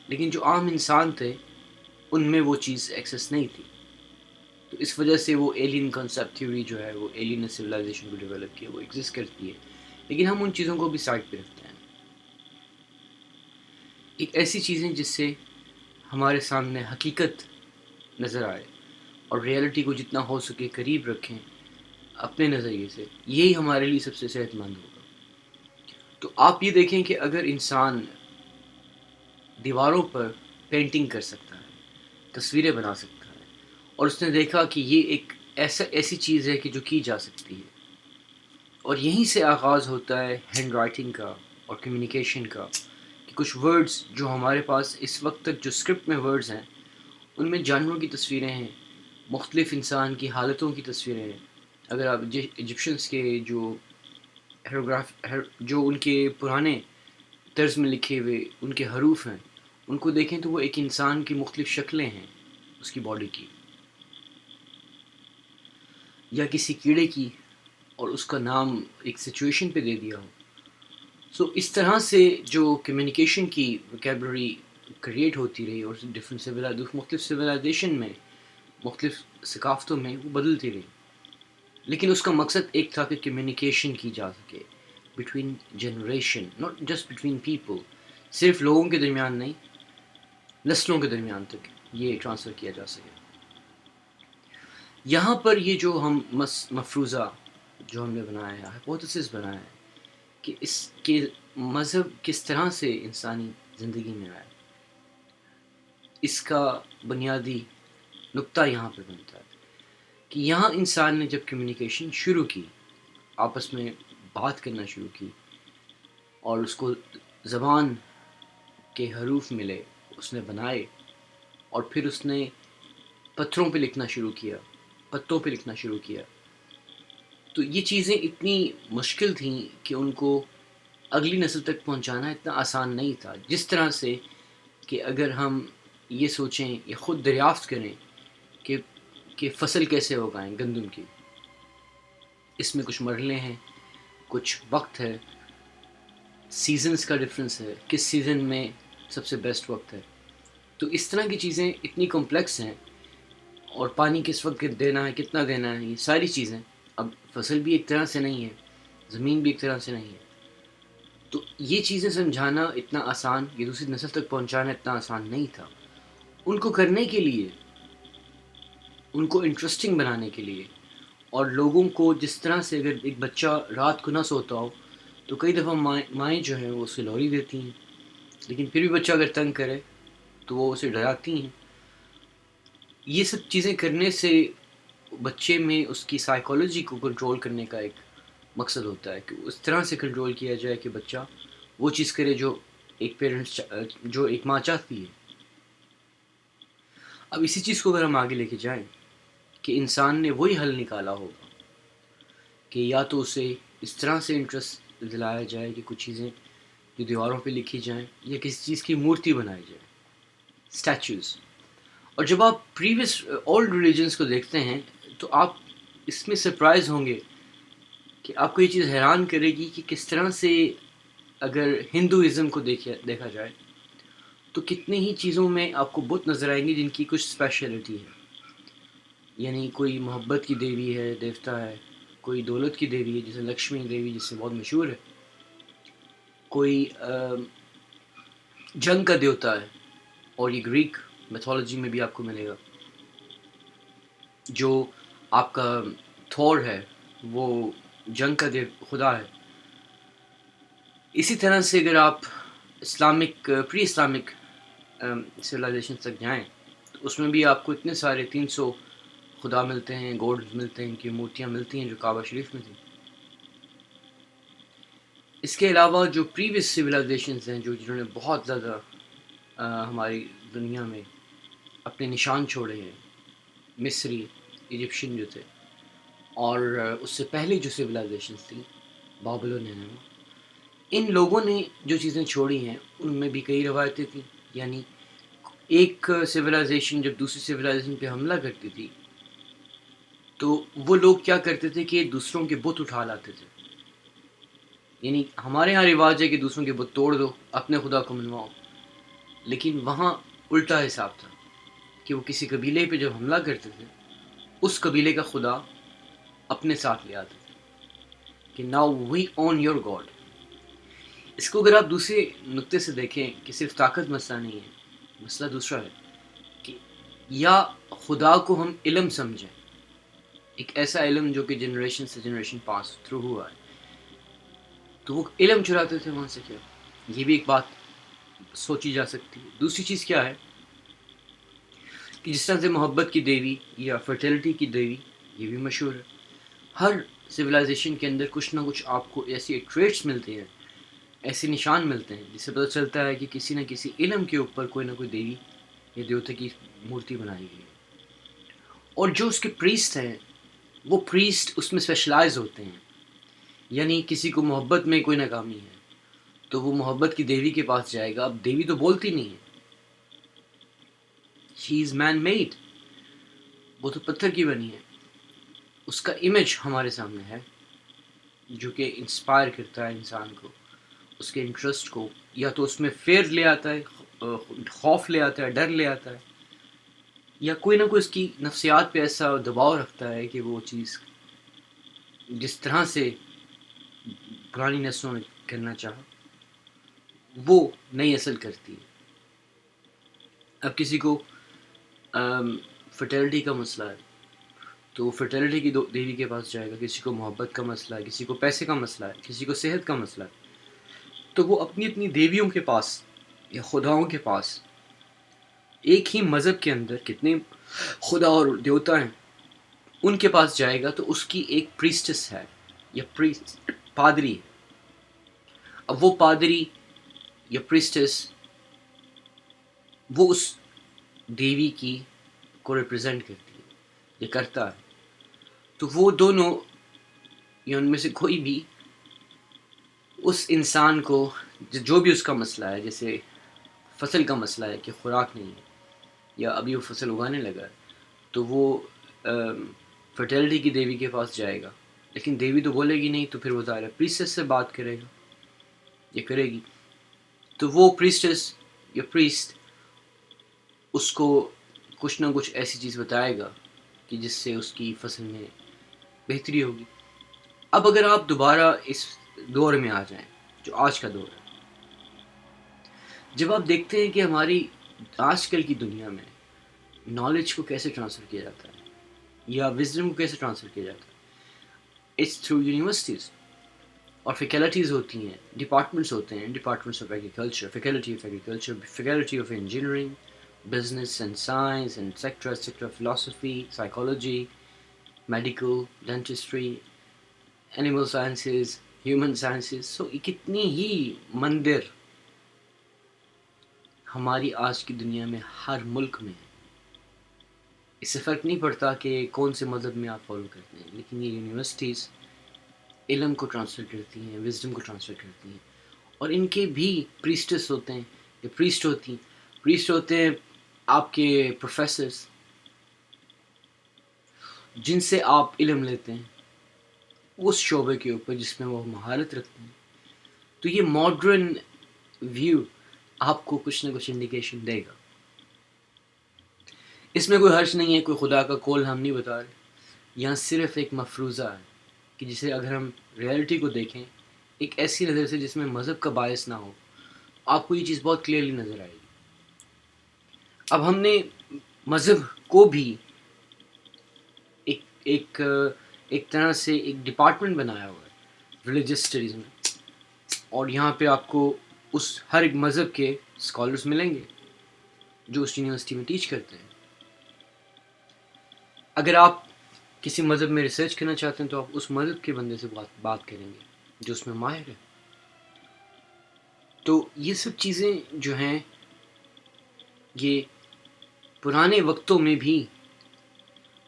لیکن جو عام انسان تھے ان میں وہ چیز ایکسیس نہیں تھی. تو اس وجہ سے وہ ایلین کنسیپٹ تھیوری جو ہے، وہ ایلین سویلائزیشن کو ڈیولپ کیا، وہ ایگزسٹ کرتی ہے، لیکن ہم ان چیزوں کو بھی سائڈ پہ رکھتے ہیں. ایک ایسی چیزیں جس سے ہمارے سامنے حقیقت نظر آئے اور ریئلٹی کو جتنا ہو سکے قریب رکھیں اپنے نظریے سے، یہی ہمارے لیے سب سے صحت مند ہوگا. تو آپ یہ دیکھیں کہ اگر انسان دیواروں پر پینٹنگ کر سکتا ہے، تصویریں بنا سکتا ہے، اور اس نے دیکھا کہ یہ ایک ایسی چیز ہے کہ جو کی جا سکتی ہے، اور یہیں سے آغاز ہوتا ہے ہینڈ رائٹنگ کا اور کمیونیکیشن کا، کہ کچھ ورڈز جو ہمارے پاس اس وقت تک جو اسکرپٹ میں ورڈز ہیں ان میں جانوروں کی تصویریں ہیں، مختلف انسان کی حالتوں کی تصویریں ہیں. اگر آپ ایجپشنس کے جو جو ان کے پرانے طرز میں لکھے ہوئے ان کے حروف ہیں ان کو دیکھیں تو وہ ایک انسان کی مختلف شکلیں ہیں اس کی باڈی کی، یا کسی کیڑے کی، اور اس کا نام ایک سچویشن پہ دے دیا ہو. سو اس طرح سے جو کمیونیکیشن کی ویکیبلری کریٹ ہوتی رہی اور مختلف سویلائزیشن میں، مختلف ثقافتوں میں وہ بدلتی رہی، لیکن اس کا مقصد ایک تھا کہ کمیونیکیشن کی جا سکے between generation, not just between people, صرف لوگوں کے درمیان نہیں، نسلوں کے درمیان تک یہ ٹرانسفر کیا جا سکے. یہاں پر یہ جو ہم مفروضہ جو ہم نے بنایا ہے، ہائپوتھیسس بنایا ہے کہ اس کے مذہب کس طرح سے انسانی زندگی میں آیا، اس کا بنیادی نقطہ یہاں پہ بنتا ہے کہ یہاں انسان نے جب کمیونیکیشن شروع کی، آپس میں بات کرنا شروع کی، اور اس کو زبان کے حروف ملے، اس نے بنائے، اور پھر اس نے پتھروں پہ لکھنا شروع کیا، پتوں پہ لکھنا شروع کیا. تو یہ چیزیں اتنی مشکل تھیں کہ ان کو اگلی نسل تک پہنچانا اتنا آسان نہیں تھا. جس طرح سے کہ اگر ہم یہ سوچیں یا خود دریافت کریں کہ فصل کیسے اگائیں گندم کی، اس میں کچھ مرحلے ہیں، کچھ وقت ہے، سیزنز کا ڈفرینس ہے، کس سیزن میں سب سے بیسٹ وقت ہے. تو اس طرح کی چیزیں اتنی کمپلیکس ہیں، اور پانی کس وقت دینا ہے، کتنا دینا ہے، یہ ساری چیزیں. اب فصل بھی ایک طرح سے نہیں ہے، زمین بھی ایک طرح سے نہیں ہے. تو یہ چیزیں سمجھانا اتنا آسان، یہ دوسری نسل تک پہنچانا اتنا آسان نہیں تھا. ان کو کرنے کے لیے، ان کو انٹرسٹنگ بنانے کے لیے، اور لوگوں کو جس طرح سے اگر ایک بچہ رات کو نہ سوتا ہو تو کئی دفعہ مائیں جو ہیں وہ اسے لوری دیتی ہیں، لیکن پھر بھی بچہ اگر تنگ کرے تو وہ اسے ڈراتی ہیں. یہ سب چیزیں کرنے سے بچے میں اس کی سائیکالوجی کو کنٹرول کرنے کا ایک مقصد ہوتا ہے کہ اس طرح سے کنٹرول کیا جائے کہ بچہ وہ چیز کرے جو ایک ماں چاہتی ہے. اب اسی چیز کو اگر ہم آگے لے کے جائیں کہ انسان نے وہی حل نکالا ہوگا کہ یا تو اسے اس طرح سے انٹرسٹ دلایا جائے کہ کچھ چیزیں جو دیواروں پہ لکھی جائیں یا کسی چیز کی مورتی بنائی جائے، اسٹیچوز. اور جب آپ پریویس اولڈ ریلیجنس کو دیکھتے ہیں تو آپ اس میں سرپرائز ہوں گے کہ آپ کو یہ چیز حیران کرے گی کہ کس طرح سے اگر ہندوازم کو دیکھا جائے تو کتنی ہی چیزوں میں آپ کو بت نظر آئیں گے جن کی کچھ اسپیشلٹی ہے. یعنی کوئی محبت کی دیوی ہے، دیوتا ہے، کوئی دولت کی دیوی ہے جیسے لکشمی دیوی جس سے بہت مشہور ہے، کوئی جنگ کا دیوتا ہے، اور یہ گریک میتھولوجی میں بھی آپ کو ملے گا. جو آپ کا تھور ہے وہ جنگ کا خدا ہے. اسی طرح سے اگر آپ پری اسلامک سویلائزیشن تک جائیں تو اس میں بھی آپ کو اتنے سارے 300 خدا ملتے ہیں، گوڈز ملتے ہیں، ان کی مورتیاں ملتی ہیں جو کعبہ شریف میں تھیں. اس کے علاوہ جو پریویس سویلائزیشنز ہیں جنہوں نے بہت زیادہ ہماری دنیا میں اپنے نشان چھوڑے ہیں، مصری، ایجپشین جو تھے، اور اس سے پہلے جو سویلائزیشنز تھیں بابل و نینوے، ان لوگوں نے جو چیزیں چھوڑی ہیں ان میں بھی کئی روایتیں تھیں. یعنی ایک سویلائزیشن جب دوسری سویلائزیشن پہ حملہ کرتی تھی تو وہ لوگ کیا کرتے تھے کہ دوسروں کے بت اٹھا لاتے تھے. یعنی ہمارے ہاں رواج ہے کہ دوسروں کے بت توڑ دو، اپنے خدا کو منواؤ، لیکن وہاں الٹا حساب تھا کہ وہ کسی قبیلے پہ جب حملہ کرتے تھے اس قبیلے کا خدا اپنے ساتھ لے آتے تھے کہ now we own your god. اس کو اگر آپ دوسرے نقطے سے دیکھیں کہ صرف طاقت مسئلہ نہیں ہے، مسئلہ دوسرا ہے کہ یا خدا کو ہم علم سمجھیں، ایک ایسا علم جو کہ جنریشن سے جنریشن پاس تھرو ہوا ہے، تو وہ علم چراتے تھے وہاں سے کیا؟ یہ بھی ایک بات سوچی جا سکتی ہے. دوسری چیز کیا ہے کہ جس طرح سے محبت کی دیوی یا فرٹیلٹی کی دیوی یہ بھی مشہور ہے. ہر سویلائزیشن کے اندر کچھ نہ کچھ آپ کو ایسی ٹریٹس ملتے ہیں، ایسے نشان ملتے ہیں جس سے پتہ چلتا ہے کہ کسی نہ کسی علم کے اوپر کوئی نہ کوئی دیوی یا دیوتا کی مورتی بنائی گئی ہے. اور جو اس کے پریسٹ ہیں وہ پریسٹ اس میں اسپیشلائز ہوتے ہیں. یعنی کسی کو محبت میں کوئی ناکامی ہے تو وہ محبت کی دیوی کے پاس جائے گا. اب دیوی تو بولتی نہیں ہے، شی از مین میڈ، وہ تو پتھر کی بنی ہے. اس کا امیج ہمارے سامنے ہے جو کہ انسپائر کرتا ہے انسان کو، اس کے انٹرسٹ کو، یا تو اس میں فیئر لے آتا ہے، خوف لے آتا ہے، ڈر لے آتا ہے، یا کوئی نہ کوئی اس کی نفسیات پہ ایسا دباؤ رکھتا ہے کہ وہ چیز جس طرح سے پرانی نسلوں نے کرنا چاہا وہ نئی اصل کرتی ہے. اب کسی کو فرٹیلٹی کا مسئلہ ہے تو وہ فرٹیلٹی کی دیوی کے پاس جائے گا. کسی کو محبت کا مسئلہ ہے، کسی کو پیسے کا مسئلہ ہے، کسی کو صحت کا مسئلہ ہے، تو وہ اپنی اپنی دیویوں کے پاس یا خداؤں کے پاس، ایک ہی مذہب کے اندر کتنے خدا اور دیوتا ہیں ان کے پاس جائے گا تو اس کی ایک پریسٹس ہے یا پادری ہے. اب وہ پادری یا پریسٹس وہ اس دیوی کی کو ریپرزینٹ کرتی ہے یا کرتا ہے. تو وہ دونوں یا ان میں سے کوئی بھی اس انسان کو جو بھی اس کا مسئلہ ہے، جیسے فصل کا مسئلہ ہے کہ خوراک نہیں ہے یا ابھی وہ فصل اگانے لگا ہے، تو وہ فرٹیلٹی کی دیوی کے پاس جائے گا. لیکن دیوی تو بولے گی نہیں، تو پھر وہ ظاہر پریسٹس سے بات کرے گا یا کرے گی. تو وہ پریسٹس یا پریسٹ اس کو کچھ نہ کچھ ایسی چیز بتائے گا کہ جس سے اس کی فصل میں بہتری ہوگی. اب اگر آپ دوبارہ اس دور میں آ جائیں جو آج کا دور ہے، جب آپ دیکھتے ہیں کہ ہماری آج کل کی دنیا میں نالج کو کیسے ٹرانسفر کیا جاتا ہے یا وزڈم کو کیسے ٹرانسفر کیا جاتا ہے، اٹس تھرو یونیورسٹیز. اور فیکلٹیز ہوتی ہیں، ڈپارٹمنٹس ہوتے ہیں، departments of agriculture, faculty of agriculture, faculty of engineering, business and science and etcetera, philosophy, psychology, medical, dentistry, animal sciences, human sciences. So کتنی ہی مندر ہماری آج کی دنیا میں ہر ملک میں ہے. اس سے فرق نہیں پڑتا کہ کون سے مذہب میں آپ فالو کرتے ہیں، لیکن یہ یونیورسٹیز علم کو ٹرانسفر کرتی ہیں، وزڈم کو ٹرانسفر کرتی ہیں، اور ان کے بھی پریسٹس ہوتے ہیں یا پریسٹ ہوتی ہیں، پریسٹ ہوتے ہیں آپ کے پروفیسرز جن سے آپ علم لیتے ہیں اس شعبے کے اوپر جس میں وہ مہارت رکھتے ہیں. تو یہ ماڈرن ویو آپ کو کچھ نہ کچھ انڈیکیشن دے گا. اس میں کوئی حرج نہیں ہے، کوئی خدا کا قول ہم نہیں بتا رہے، یہاں صرف ایک مفروضہ ہے کہ جسے اگر ہم ریئلٹی کو دیکھیں ایک ایسی نظر سے جس میں مذہب کا باعث نہ ہو، آپ کو یہ چیز بہت کلیئرلی نظر آئے گی. اب ہم نے مذہب کو بھی ایک ایک ایک طرح سے ایک ڈپارٹمنٹ بنایا ہوا ہے ریلیجس اسٹڈیز میں، اور یہاں پہ آپ کو اس ہر ایک مذہب کے اسکالرس ملیں گے جو اس یونیورسٹی میں ٹیچ کرتے ہیں. اگر آپ کسی مذہب میں ریسرچ کرنا چاہتے ہیں تو آپ اس مذہب کے بندے سے بات کریں گے جو اس میں ماہر ہے. تو یہ سب چیزیں جو ہیں یہ پرانے وقتوں میں بھی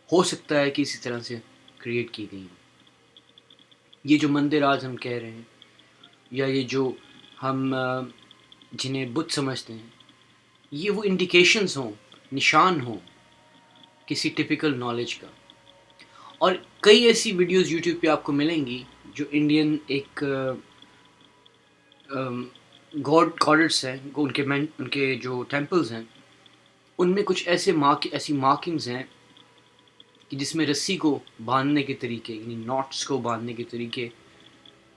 ہو سکتا ہے کہ اسی طرح سے کریٹ کی گئی ہیں. یہ جو مندر آج ہم کہہ رہے ہیں یا یہ جو ہم جنہیں بت سمجھتے ہیں، یہ وہ انڈیکیشنز ہوں، نشان ہوں کسی ٹپیکل نالج کا. اور کئی ایسی ویڈیوز یوٹیوب پہ آپ کو ملیں گی جو انڈین ایک گاڈس ہیں، ان کے جو ٹیمپلز ہیں ان میں کچھ ایسی مارکنگز ہیں کہ جس میں رسی کو باندھنے کے طریقے، یعنی ناٹس کو باندھنے کے طریقے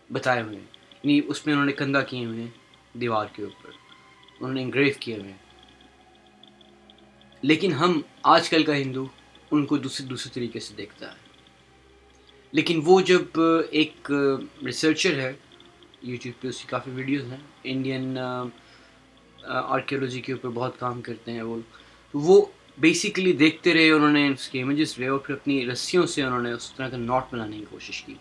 بتائے ہوئے ہیں. یعنی اس میں انہوں نے کندہ کیے ہوئے ہیں دیوار کے اوپر، انہوں نے انگریو کیے ہوئے ہیں. لیکن ہم آج کل کا ہندو ان کو دوسرے طریقے سے دیکھتا ہے. لیکن وہ جب ایک ریسرچر ہے یوٹیوب پہ، اس کی کافی ویڈیوز ہیں، انڈین آرکیولوجی کے اوپر بہت کام کرتے ہیں وہ بیسیکلی دیکھتے رہے، انہوں نے اس کے امیجز رہے اور پھر اپنی رسیوں سے انہوں نے اس طرح کا ناٹ بنانے کی کوشش کی.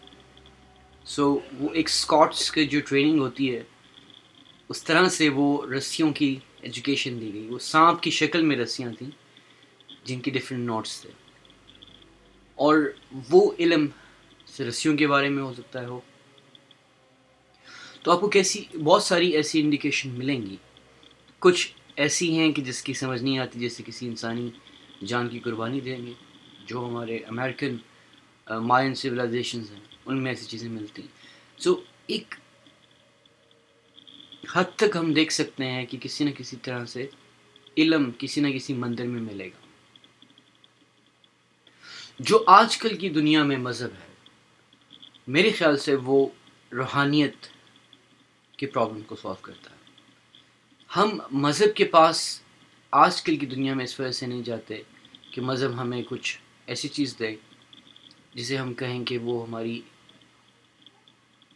وہ ایک اسکاٹس کی جو ٹریننگ ہوتی ہے اس طرح سے وہ رسیوں کی ایجوکیشن دی گئی. وہ سانپ کی شکل میں رسیاں تھیں جن کے ڈفرینٹ ناٹس تھے، اور وہ علم سے رسیوں کے بارے میں ہو سکتا ہے ہو. تو آپ کو بہت ساری ایسی انڈیکیشن ملیں گی. کچھ ایسی ہیں کہ جس کی سمجھ نہیں آتی، جیسے کسی انسانی جان کی قربانی دیں گے، جو ہمارے امریکن مائن سویلائزیشنز ہیں ان میں ایسی چیزیں ملتی ہیں. ایک حد تک ہم دیکھ سکتے ہیں کہ کسی نہ کسی طرح سے علم کسی نہ کسی مندر میں ملے گا. جو آج کل کی دنیا میں مذہب ہے میرے خیال سے وہ روحانیت کی پرابلم کو سالو کرتا ہے. ہم مذہب کے پاس آج کل کی دنیا میں اس وجہ سے نہیں جاتے کہ مذہب ہمیں کچھ ایسی چیز دے جسے ہم کہیں کہ وہ ہماری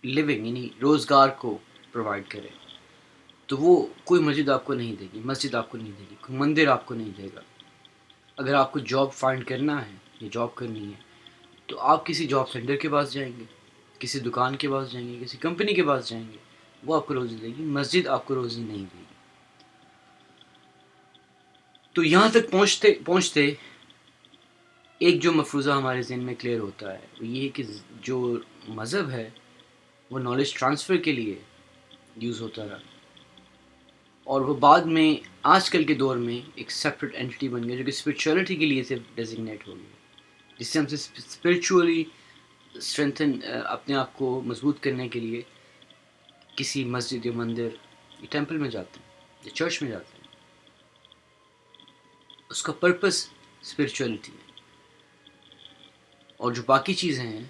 لیونگ یعنی روزگار کو پرووائڈ کرے. تو وہ کوئی مسجد آپ کو نہیں دے گی، مسجد آپ کو نہیں دے گی، کوئی مندر آپ کو نہیں دے گا. اگر آپ کو جاب فائنڈ کرنا ہے یا جاب کرنی ہے تو آپ کسی جاب سینٹر کے پاس جائیں گے، کسی دکان کے پاس جائیں گے، کسی کمپنی کے پاس جائیں گے، وہ آپ کو روزی دے گی. مسجد آپ کو روزی نہیں دے گی. تو یہاں تک پہنچتے ایک جو مفروضہ ہمارے ذہن میں کلیئر ہوتا ہے وہ یہ ہے کہ جو مذہب ہے وہ نالج ٹرانسفر کے لیے یوز ہوتا رہا، اور وہ بعد میں آج کل کے دور میں ایک سیپریٹ اینٹی بن گیا جو کہ اسپرچولیٹی کے لیے صرف ڈیزگنیٹ ہو گیا، جس سے ہم سے اسپرچولی اسٹرینتھن اپنے آپ کو مضبوط کرنے کے لیے کسی مسجد یا مندر یا ٹیمپل میں جاتے ہیں یا چرچ میں جاتے ہیں. اس کا پرپس اسپرچولیٹی ہے. اور جو باقی چیزیں ہیں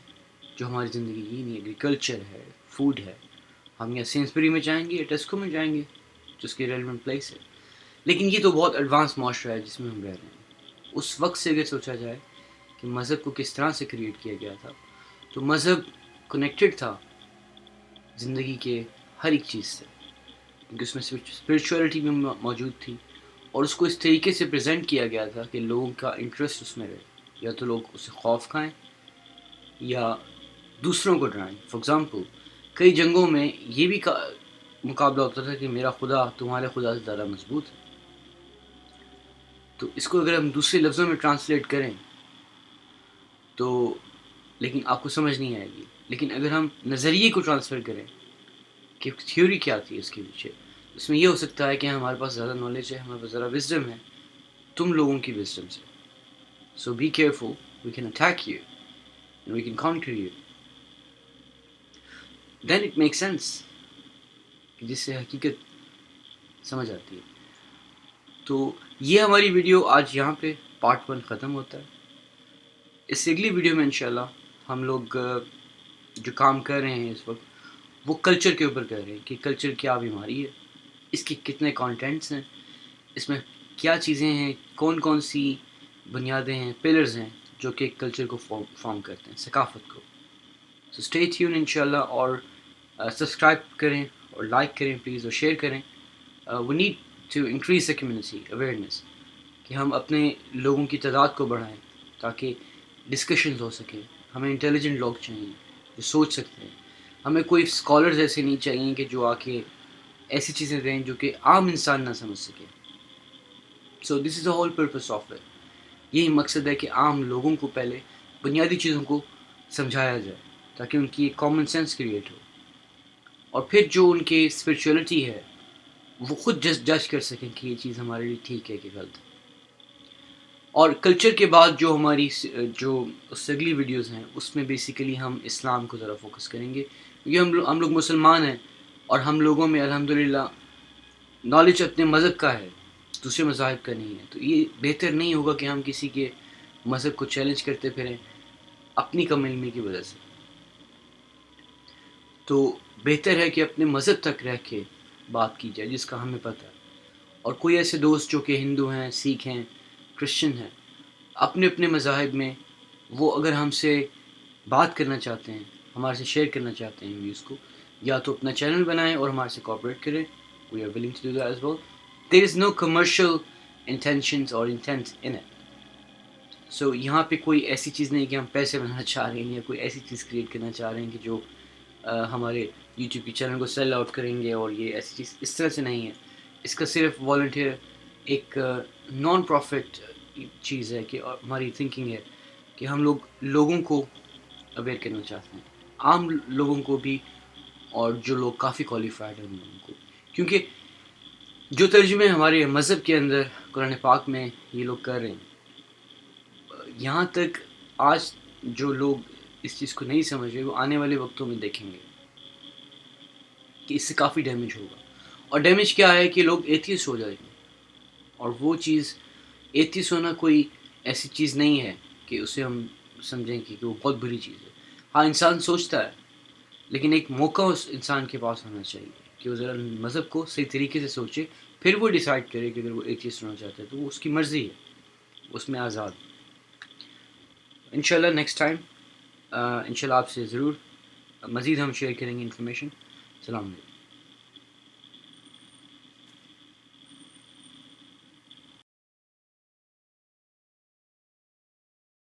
جو ہماری زندگی کی نہیں، ایگریکلچر ہے، فوڈ ہے، ہم یا سینسبری میں جائیں گے یا ٹیسکو میں جائیں گے جس کی ریلیونٹ پلیس ہے. لیکن یہ تو بہت ایڈوانس معاشرہ ہے جس میں ہم رہ رہے ہیں. اس وقت سے اگر سوچا جائے کہ مذہب کو کس طرح سے کریٹ کیا گیا تھا تو مذہب کنیکٹڈ تھا زندگی کے ہر ایک چیز سے، کیونکہ اس میں اسپرچولیٹی بھی موجود تھی، اور اس کو اس طریقے سے پریزنٹ کیا گیا تھا کہ لوگوں کا انٹرسٹ اس میں رہے، یا تو لوگ اسے خوف کھائیں یا دوسروں کو ڈرائیں. فار ایگزامپل کئی جنگوں میں یہ بھی مقابلہ ہوتا تھا کہ میرا خدا تمہارے خدا سے زیادہ مضبوط ہے. تو اس کو اگر ہم دوسرے لفظوں میں ٹرانسلیٹ کریں تو لیکن آپ کو سمجھ نہیں آئے گی. لیکن اگر ہم نظریے کو ٹرانسفر کریں کہ تھیوری کیا تھی اس کے پیچھے, اس میں یہ ہو سکتا ہے کہ ہمارے پاس زیادہ نالج ہے, ہمارے پاس زیادہ وزڈم ہے تم لوگوں کی وزڈم سے. So be careful, we can attack you and we can conquer you. Then it make sense, جس سے حقیقت سمجھ آتی ہے. تو یہ ہماری ویڈیو آج یہاں پہ پارٹ 1 ختم ہوتا ہے. اس سے اگلی ویڈیو میں انشاءاللہ ہم لوگ جو کام کر رہے ہیں اس وقت وہ کلچر کے اوپر کر رہے ہیں کہ کلچر کیا بیماری ہے, اس کے کتنے کانٹینٹس ہیں, اس میں کیا چیزیں ہیں, کون کون سی بنیادیں ہیں, پلرز ہیں جو کہ کلچر کو فارم کرتے ہیں, ثقافت کو. سو اسٹے ٹیون انشاءاللہ, اور سبسکرائب کریں اور لائک کریں پلیز, اور شیئر کریں. We need to increase the community awareness, کہ ہم اپنے لوگوں کی تعداد کو بڑھائیں تاکہ ڈسکشنز ہو سکیں. ہمیں انٹیلیجنٹ لوگ چاہیے جو سوچ سکتے ہیں. ہمیں کوئی اسکالرز ایسے نہیں چاہیے کہ جو آ کے ایسی چیزیں دیں جو کہ عام انسان نہ سمجھ سکے. So this is the whole purpose of it. یہی مقصد ہے کہ عام لوگوں کو پہلے بنیادی چیزوں کو سمجھایا جائے تاکہ ان کی ایک کامن سینس کریٹ ہو, اور پھر جو ان کی اسپرچولیٹی ہے وہ خود جج کر سکیں کہ یہ چیز ہمارے لیے ٹھیک ہے کہ غلط ہے. اور کلچر کے بعد جو ہماری جو اس سے اگلی ویڈیوز ہیں اس میں بیسیکلی ہم اسلام کو ذرا فوکس کریں گے, کیونکہ ہم لوگ مسلمان ہیں اور ہم لوگوں میں الحمدللہ نالج اپنے مذہب کا ہے, دوسرے مذاہب کا نہیں ہے. تو یہ بہتر نہیں ہوگا کہ ہم کسی کے مذہب کو چیلنج کرتے پھریں اپنی کم علمی کی وجہ سے. تو بہتر ہے کہ اپنے مذہب تک رہ کے بات کی جائے جس کا ہمیں پتہ ہے. اور کوئی ایسے دوست جو کہ ہندو ہیں, سکھ ہیں, کرسچن ہیں, اپنے اپنے مذاہب میں وہ اگر ہم سے بات کرنا چاہتے ہیں, ہمارے سے شیئر کرنا چاہتے ہیں ویوز کو, یا تو اپنا چینل بنائیں اور ہمارے سے کوآپریٹ کریں. We are willing to do that as well. There is no commercial intentions اور انٹینٹ ان اٹ. سو یہاں پہ کوئی ایسی چیز نہیں کہ ہم پیسے بنانا چاہ رہے ہیں یا کوئی ایسی چیز کریٹ کرنا چاہ رہے ہیں کہ جو ہمارے یوٹیوب کے چینل کو سیل آؤٹ کریں گے, اور یہ ایسی چیز اس طرح سے نہیں ہے. اس کا صرف والنٹیئر ایک نان پروفٹ چیز ہے کہ ہماری تھنکنگ ہے کہ ہم لوگوں کو اویئر کرنا چاہتے ہیں, عام لوگوں کو بھی, اور جو لوگ کافی کوالیفائڈ ہیں ان لوگوں کو. کیونکہ جو ترجمے ہمارے مذہب کے اندر قرآن پاک میں یہ لوگ کر رہے ہیں, یہاں تک آج جو لوگ اس چیز کو نہیں سمجھ رہے وہ آنے والے وقتوں میں دیکھیں گے کہ اس سے کافی ڈیمیج ہوگا. اور ڈیمیج کیا ہے کہ لوگ ایتھیسٹ ہو جائیں گے, اور وہ چیز ایتھیسٹ ہونا کوئی ایسی چیز نہیں ہے کہ اسے ہم سمجھیں کہ وہ بہت بری چیز ہے. ہاں انسان سوچتا ہے, لیکن ایک موقع اس انسان کے پاس ہونا چاہیے کہ وہ ذرا مذہب کو صحیح طریقے سے سوچے, پھر وہ ڈیسائیڈ کرے کہ اگر وہ ایتھیسٹ ہونا چاہتا ہے تو وہ اس کی مرضی ہے, اس میں آزاد. انشاءاللہ نیکسٹ ٹائم انشاءاللہ آپ سے ضرور مزید ہم شیئر کریں گے انفارمیشن. السلام علیکم.